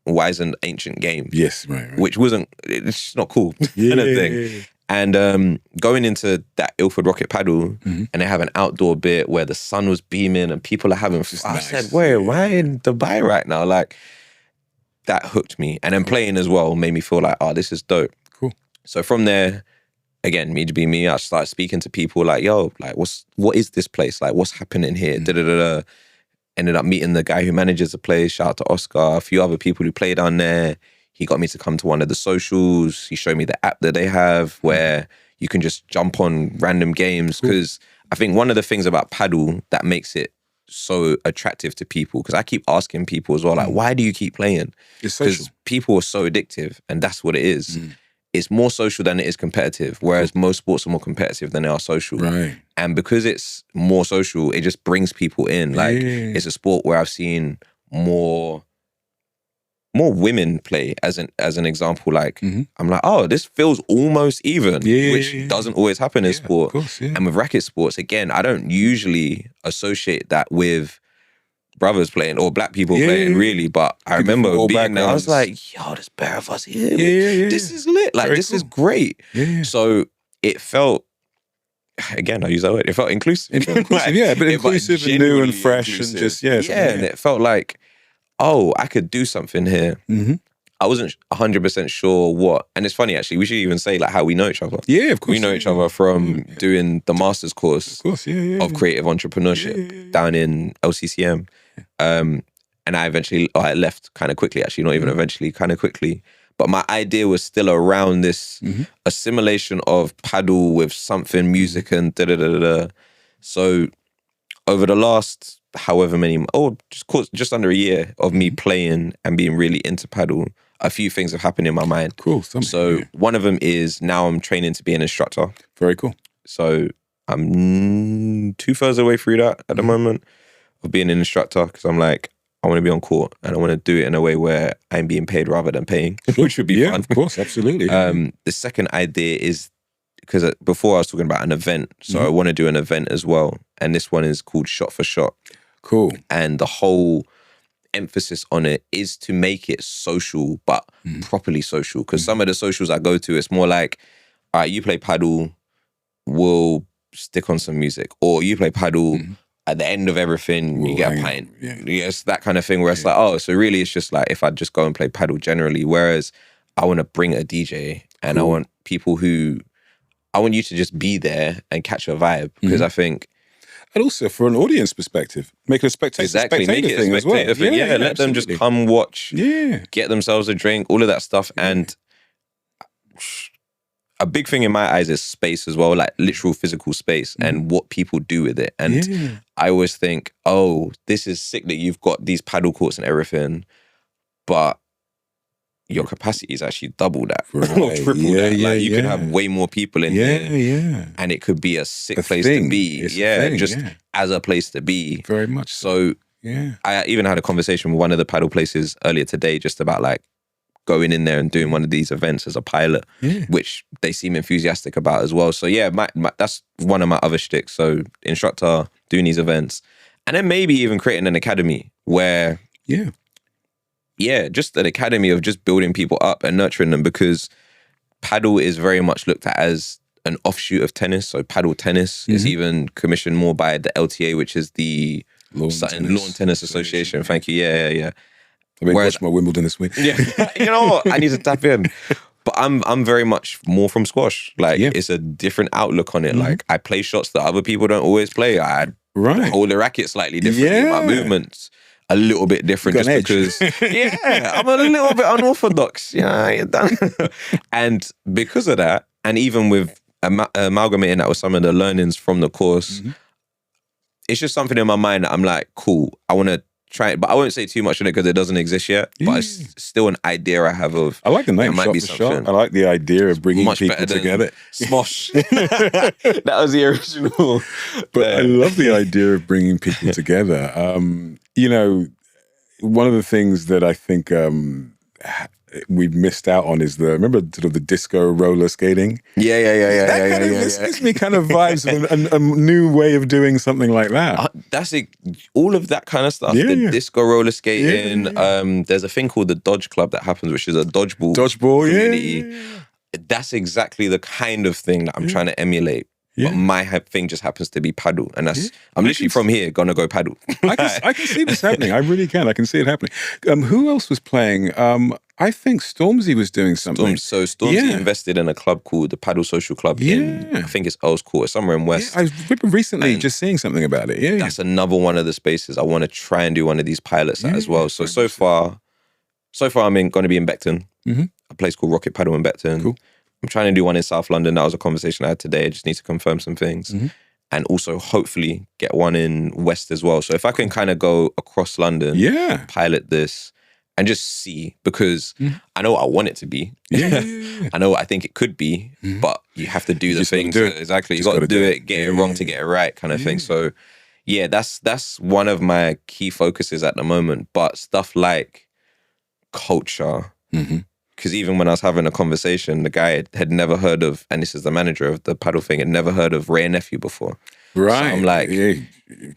wizened ancient game. Yes, right. Which wasn't, it's just not cool kind of thing. And going into that Ilford Rocket Paddle, and they have an outdoor bit where the sun was beaming and people are having fun. I said, wait, why in Dubai right now? Like, that hooked me. And then playing as well made me feel like, oh, this is dope. Cool. So from there, again, me to be me, I started speaking to people like, yo, like, what is this place? Like, what's happening here? Ended up meeting the guy who manages the place. Shout out to Oscar, a few other people who play down there. He got me to come to one of the socials. He showed me the app that they have where you can just jump on random games. Because I think one of the things about paddle that makes it so attractive to people, because I keep asking people as well, like, why do you keep playing? Because people are so addictive, and that's what it is. It's more social than it is competitive, whereas most sports are more competitive than they are social. Right. And because it's more social, it just brings people in. Like, it's a sport where I've seen more women play as an example. Like, I'm like, oh, this feels almost even, which doesn't always happen in sport. Of course, and with racket sports, again, I don't usually associate that with brothers playing or black people playing, really. But I remember being there, I was like, yo, there's bare of us here. This is lit. Like, this is great. So it felt, again, I use that word, it felt inclusive. But inclusive and new and fresh and just, and it felt like, oh, I could do something here. I wasn't 100% sure what. And it's funny, actually, we should even say like how we know each other. Yeah, of course. We know each other from doing the master's course of creative entrepreneurship down in LCCM. And I left kind of quickly, actually, not even eventually, kind of quickly. But my idea was still around this assimilation of paddle with something, music and da-da-da-da-da. So over the last however many, just under a year of me playing and being really into paddle, a few things have happened in my mind. Cool. So one of them is now I'm training to be an instructor. Very cool. So I'm 2/3 of the way through that at the moment of being an instructor, because I'm like, I want to be on court and I want to do it in a way where I'm being paid rather than paying, which would be fun. Of course, absolutely. The second idea is, because before I was talking about an event, so I want to do an event as well. And this one is called Shot for Shot. Cool. And the whole emphasis on it is to make it social, but properly social. Because some of the socials I go to, it's more like, all right, you play paddle, we'll stick on some music. Or you play paddle, at the end of everything, you get a pint. Yes, that kind of thing where it's like, oh, so really it's just like if I just go and play paddle generally. Whereas I want to bring a DJ and I want people I want you to just be there and catch a vibe. Because I think, and also for an audience perspective, make it a spectator thing as well. Let them just come watch, get themselves a drink, all of that stuff. And a big thing in my eyes is space as well, like literal physical space and what people do with it. And I always think, oh, this is sick that you've got these paddle courts and everything, but your capacity is actually double that or triple that. Like you could have way more people in here, and it could be a sick place to be. As a place to be. Very much. So I even had a conversation with one of the paddle places earlier today, just about like going in there and doing one of these events as a pilot, which they seem enthusiastic about as well. So that's one of my other shticks. So instructor, doing these events, and then maybe even creating an academy where just an academy of just building people up and nurturing them, because paddle is very much looked at as an offshoot of tennis. So paddle tennis is even commissioned more by the LTA, which is the Lawn Tennis Association. Thank you. Yeah. I mean, watch my Wimbledon this week. Yeah, you know what? I need to tap in. But I'm very much more from squash. Like, it's a different outlook on it. Like, I play shots that other people don't always play. I hold the racket slightly differently. My movements a little bit different just because I'm a little bit unorthodox. Yeah, and because of that, and even with amalgamating that with some of the learnings from the course, it's just something in my mind that I'm like, cool, I want to try it, but I won't say too much on it because it doesn't exist yet. But it's still an idea I have of. I like the name Shot for Shot. I like the idea of bringing people together. Smosh. That was the original. But I love the idea of bringing people together. You know, one of the things that I think we've missed out on is remember sort of the disco roller skating? Yeah. This gives me kind of vibes of a new way of doing something like that. That's it. All of that kind of stuff. The disco roller skating. There's a thing called the Dodge Club that happens, which is a dodgeball community. That's exactly the kind of thing that I'm trying to emulate. But my thing just happens to be paddle. And that's I'm literally from here, gonna go paddle. I can see this happening. I really can. I can see it happening. Who else was playing? I think Stormzy was doing something. Stormzy invested in a club called the Paddle Social Club in, I think it's Earls Court, somewhere in West. I remember recently just seeing something about it. That's another one of the spaces I want to try and do one of these pilots at as well. So far I'm going to be in Beckton, a place called Rocket Paddle in Beckton. Cool. I'm trying to do one in South London. That was a conversation I had today. I just need to confirm some things. And also hopefully get one in West as well. So if I can kind of go across London, pilot this, and just see, because I know what I want it to be. I know what I think it could be, but you have to do the things. Exactly. You got to do it, get it wrong to get it right kind of thing. So yeah, that's one of my key focuses at the moment. But stuff like culture, because even when I was having a conversation, the guy had never heard of, and this is the manager of the paddle thing, had never heard of Ray and Nephew before. Right. So I'm like,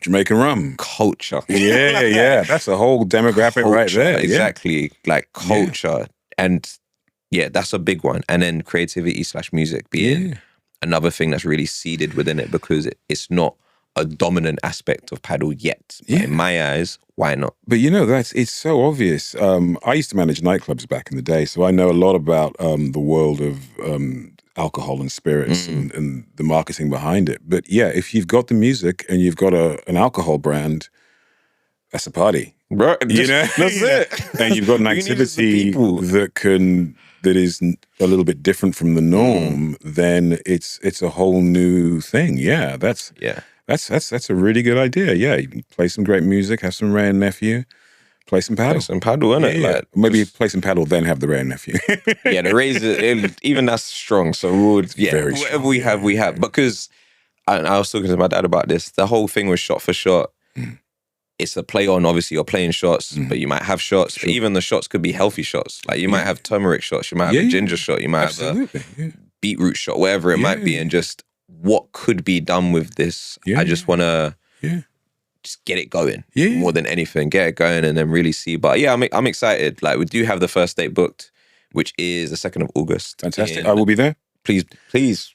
Jamaican rum. Culture. That's a whole demographic right there. Exactly. Like culture. And that's a big one. And then creativity / music being another thing that's really seeded within it, because it's not a dominant aspect of paddle yet. But in my eyes, why not? But you know, it's so obvious. I used to manage nightclubs back in the day, so I know a lot about the world of alcohol and spirits and the marketing behind it. But yeah, if you've got the music and you've got an alcohol brand, that's a party. Right, that's it. And you've got an activity that is a little bit different from the norm, then it's a whole new thing. Yeah, that's a really good idea. Yeah, you can play some great music, have some Ray and Nephew. Play some paddle. Innit? Yeah. Like, maybe play some paddle, then have the Ray and Nephew. The Rays, even that's strong. So whatever we have. Because I was talking to my dad about this. The whole thing with Shot for Shot, it's a play on, obviously, you're playing shots, but you might have shots. Sure. But even the shots could be healthy shots. Like you might have turmeric shots, you might have a ginger shot, you might have a beetroot shot, whatever it might be. And just what could be done with this. I just want to... just get it going more than anything. Get it going and then really see. But yeah, I'm excited. Like we do have the first date booked, which is the 2nd of August. Fantastic. I will be there. Please.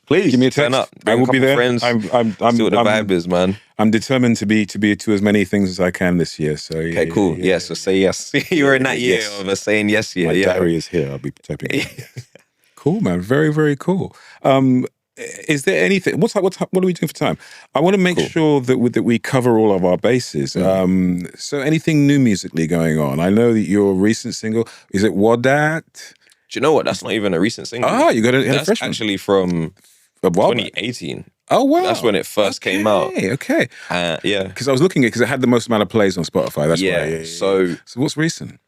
Give me a text. Turn up. I will be there. Friends. I'm see what the vibe is, man. I'm determined to be to as many things as I can this year. So okay, cool. Yeah, so say yes. You're in that year of a saying yes year. My diary is here. I'll be typing it. Cool, man. Very, very cool. Is there anything? What are we doing for time? I want to make sure that we cover all of our bases. So anything new musically going on? I know that your recent single, is it Wadat? Do you know what? That's not even a recent single. You got a That's fresh one. actually from 2018. Oh, wow. That's when it first came out. Okay. Yeah. Because I was looking at it, because it had the most amount of plays on Spotify. That's why. So what's recent?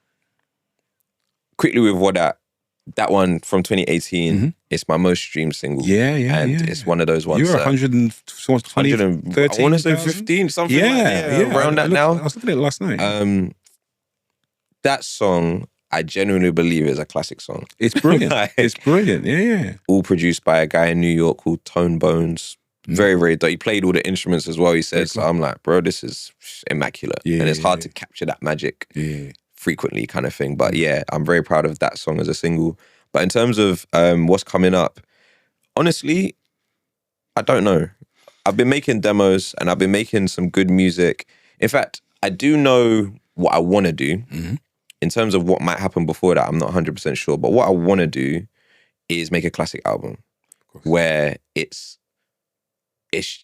Quickly with Wadat. That one from 2018, it's my most streamed single. And it's one of those ones. You're 120, 13, I want to say 15, something like that. Around that now. I was looking at it last night. That song, I genuinely believe is a classic song. It's brilliant. It's brilliant. Yeah. All produced by a guy in New York called Tone Bones. Very, very dope. He played all the instruments as well, he said. So I'm like, bro, this is immaculate. And it's hard to capture that magic. Frequently kind of thing. But yeah, I'm very proud of that song as a single. But in terms of what's coming up, honestly, I don't know. I've been making demos and I've been making some good music. In fact, I do know what I want to do. In terms of what might happen before that, I'm not 100% sure. But what I want to do is make a classic album where it's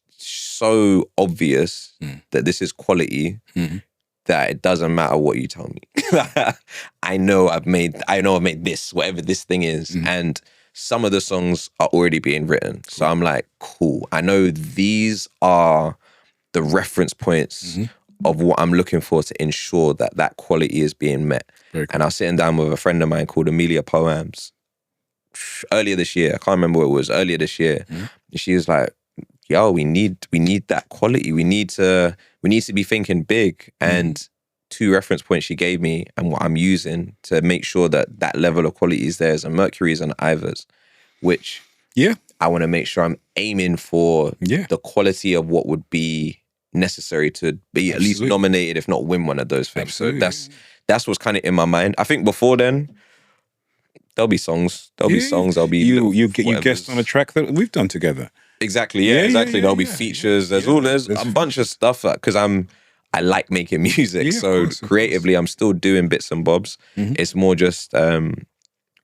so obvious that this is quality that it doesn't matter what you tell me. I know I've made this, whatever this thing is. And some of the songs are already being written. So I'm like, cool. I know these are the reference points of what I'm looking for to ensure that that quality is being met. Cool. And I was sitting down with a friend of mine called Amelia Poems earlier this year. I can't remember what it was, earlier this year. And she was like, yo, we need that quality. We need to be thinking big. And 2 reference points she gave me and what I'm using to make sure that that level of quality is there is a Mercury's and Ivers, which I want to make sure I'm aiming for the quality of what would be necessary to be at least nominated, if not win one of those things. So that's what's kind of in my mind. I think before then, there'll be songs. There'll be songs. There'll be you guest on a track that we've done together. Exactly. Exactly. There'll be features. There's a bunch of stuff because I like making music. So creatively, I'm still doing bits and bobs. It's more just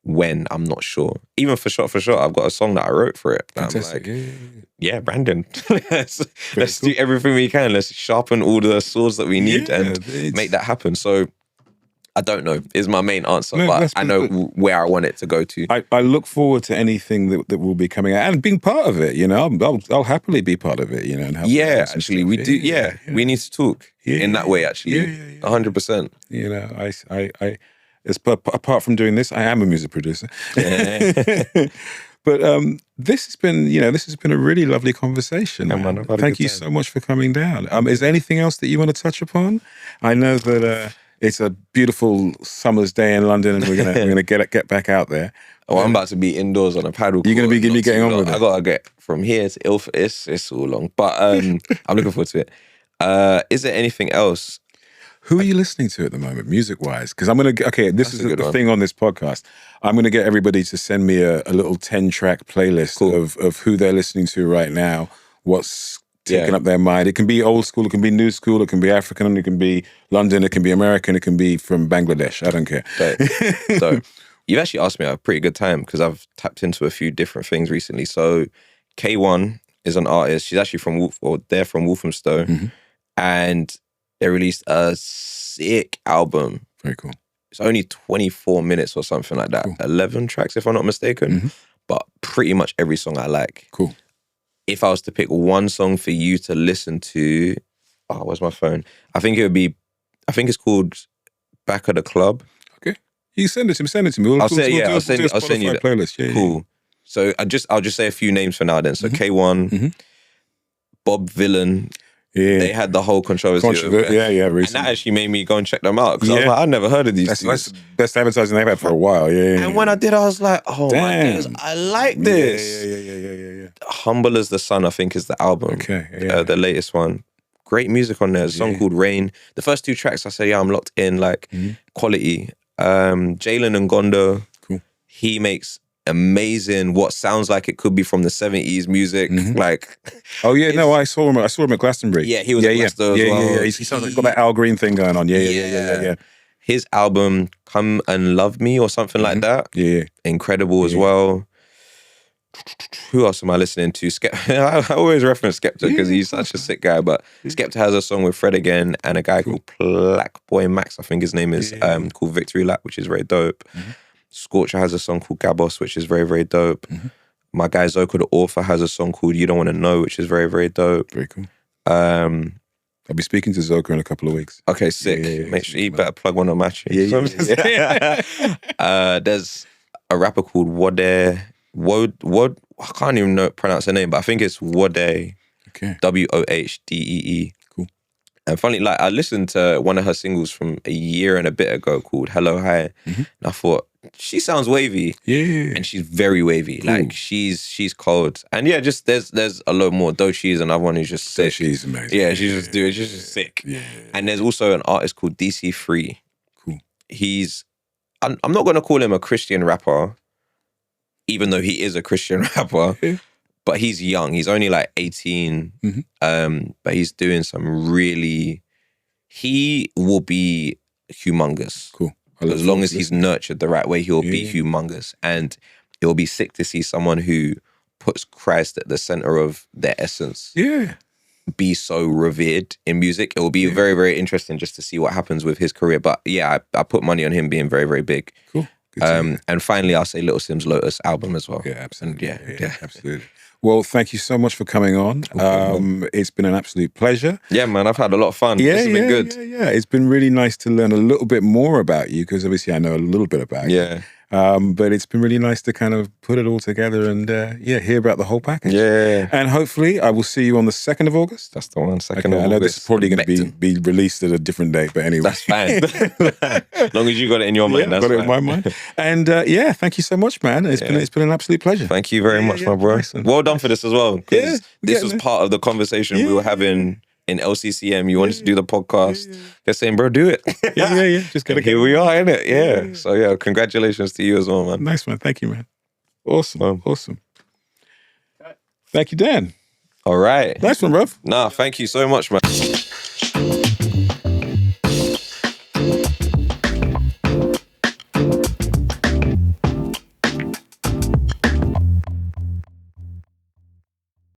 when I'm not sure. Even for shot, I've got a song that I wrote for it. Fantastic. I'm like, Brandon, let's do everything we can. Let's sharpen all the swords that we need and make that happen. So I don't know is my main answer, but I know where I want it to go to. I look forward to anything that will be coming out and being part of it. You know, I'll happily be part of it. You know, and actually, we do. Yeah, we need to talk in that way. Actually, 100%. You know, I apart from doing this, I am a music producer. But this has been a really lovely conversation. Man. Thank you so much for coming down. Is there anything else that you want to touch upon? I know that it's a beautiful summer's day in London, and we're gonna get back out there. Oh, I'm about to be indoors on a paddle. You're gonna be getting on with it. I gotta get from here to Ilford. It's all long, but I'm looking forward to it. Is there anything else? Who are you listening to at the moment, music-wise? Because this is the thing on this podcast. I'm going to get everybody to send me a little 10-track playlist of who they're listening to right now, what's taking up their mind. It can be old school, it can be new school, it can be African, it can be London, it can be American, it can be from Bangladesh. I don't care. So you've actually asked me a pretty good time because I've tapped into a few different things recently. So K1 is an artist. She's actually they're from Walthamstow. And they released a sick album. Very cool. It's only 24 minutes or something like that. Cool. 11 tracks, if I'm not mistaken. But pretty much every song I like. Cool. If I was to pick one song for you to listen to, where's my phone? I think it's called Back of the Club. Okay. You send it to me. I'll send you the playlist. Yeah, cool. So I'll just say a few names for now then. So K1, Bob Villain. Yeah. They had the whole controversy. Recently. And that actually made me go and check them out because I was like, I've never heard of these. That's the best advertising they've had for a while. And when I did, I was like, oh my goodness, I like this. Yeah. Humble as the Sun, I think, is the album. Okay. The latest one. Great music on there. There's a song called Rain. The first 2 tracks, I say, I'm locked in, like quality. Jalen and Gondo. Cool. He makes amazing what sounds like it could be from the 70s music. Like, I saw him at Glastonbury. He was at Glastonbury as well. He sounds like he's got that Al Green thing going on. Yeah. His album Come and Love Me or something like that. Incredible as well. Who else am I listening to? I always reference Skepta because he's such a sick guy, but Skepta has a song with Fred again and a guy called Black Boy Max, I think his name is, called Victory Lap, which is very dope. Scorcher has a song called Gabos, which is very, very dope. My guy Zoka the Author has a song called You Don't Want to Know, which is very, very dope. Very cool. I'll be speaking to Zoka in a couple of weeks. Okay, sick. Make sure you better plug one on Match. There's a rapper called Wode. I can't even pronounce her name, but I think it's Wode. Okay. Wohdee. Cool. And funny, like I listened to one of her singles from a year and a bit ago called Hello Hi. And I thought, she sounds wavy. And she's very wavy. Cool. Like she's cold. And just there's a lot more. Dochi's another one who's just sick. She's amazing. She's just sick. And there's also an artist called DC Free. Cool. I'm not gonna call him a Christian rapper, even though he is a Christian rapper, but he's young. He's only like 18. But he's doing some really, he will be humongous. Cool. As long as he's nurtured the right way, he'll be humongous. And it will be sick to see someone who puts Christ at the center of their essence. Yeah. Be so revered in music. It will be very, very interesting just to see what happens with his career. But yeah, I put money on him being very, very big. Cool. And finally, I'll say Little Sim's Lotus album as well. Yeah, absolutely. And Yeah, absolutely. Well, thank you so much for coming on. It's been an absolute pleasure. Yeah, man, I've had a lot of fun. This has been good. Yeah. It's been really nice to learn a little bit more about you, because obviously I know a little bit about you. But it's been really nice to kind of put it all together and hear about the whole package. Yeah. And hopefully I will see you on the 2nd of August. That's the one, 2nd of August. I know this is probably going to be released at a different date, but anyway. That's fine. As long as you got it in your mind, that's got it fine. in my mind. And thank you so much, man. It's been an absolute pleasure. Thank you very much, my bro. Nice. Well done for this as well. Because this was part of the conversation we were having in LCCM. You wanted to do the podcast. They're saying, bro, do it. Just gotta Here we are, innit? Yeah. So congratulations to you as well, man. Nice, man. Thank you, man. Awesome. Thank you, Dan. All right. Nice one, bruv. Nah, thank you so much, man.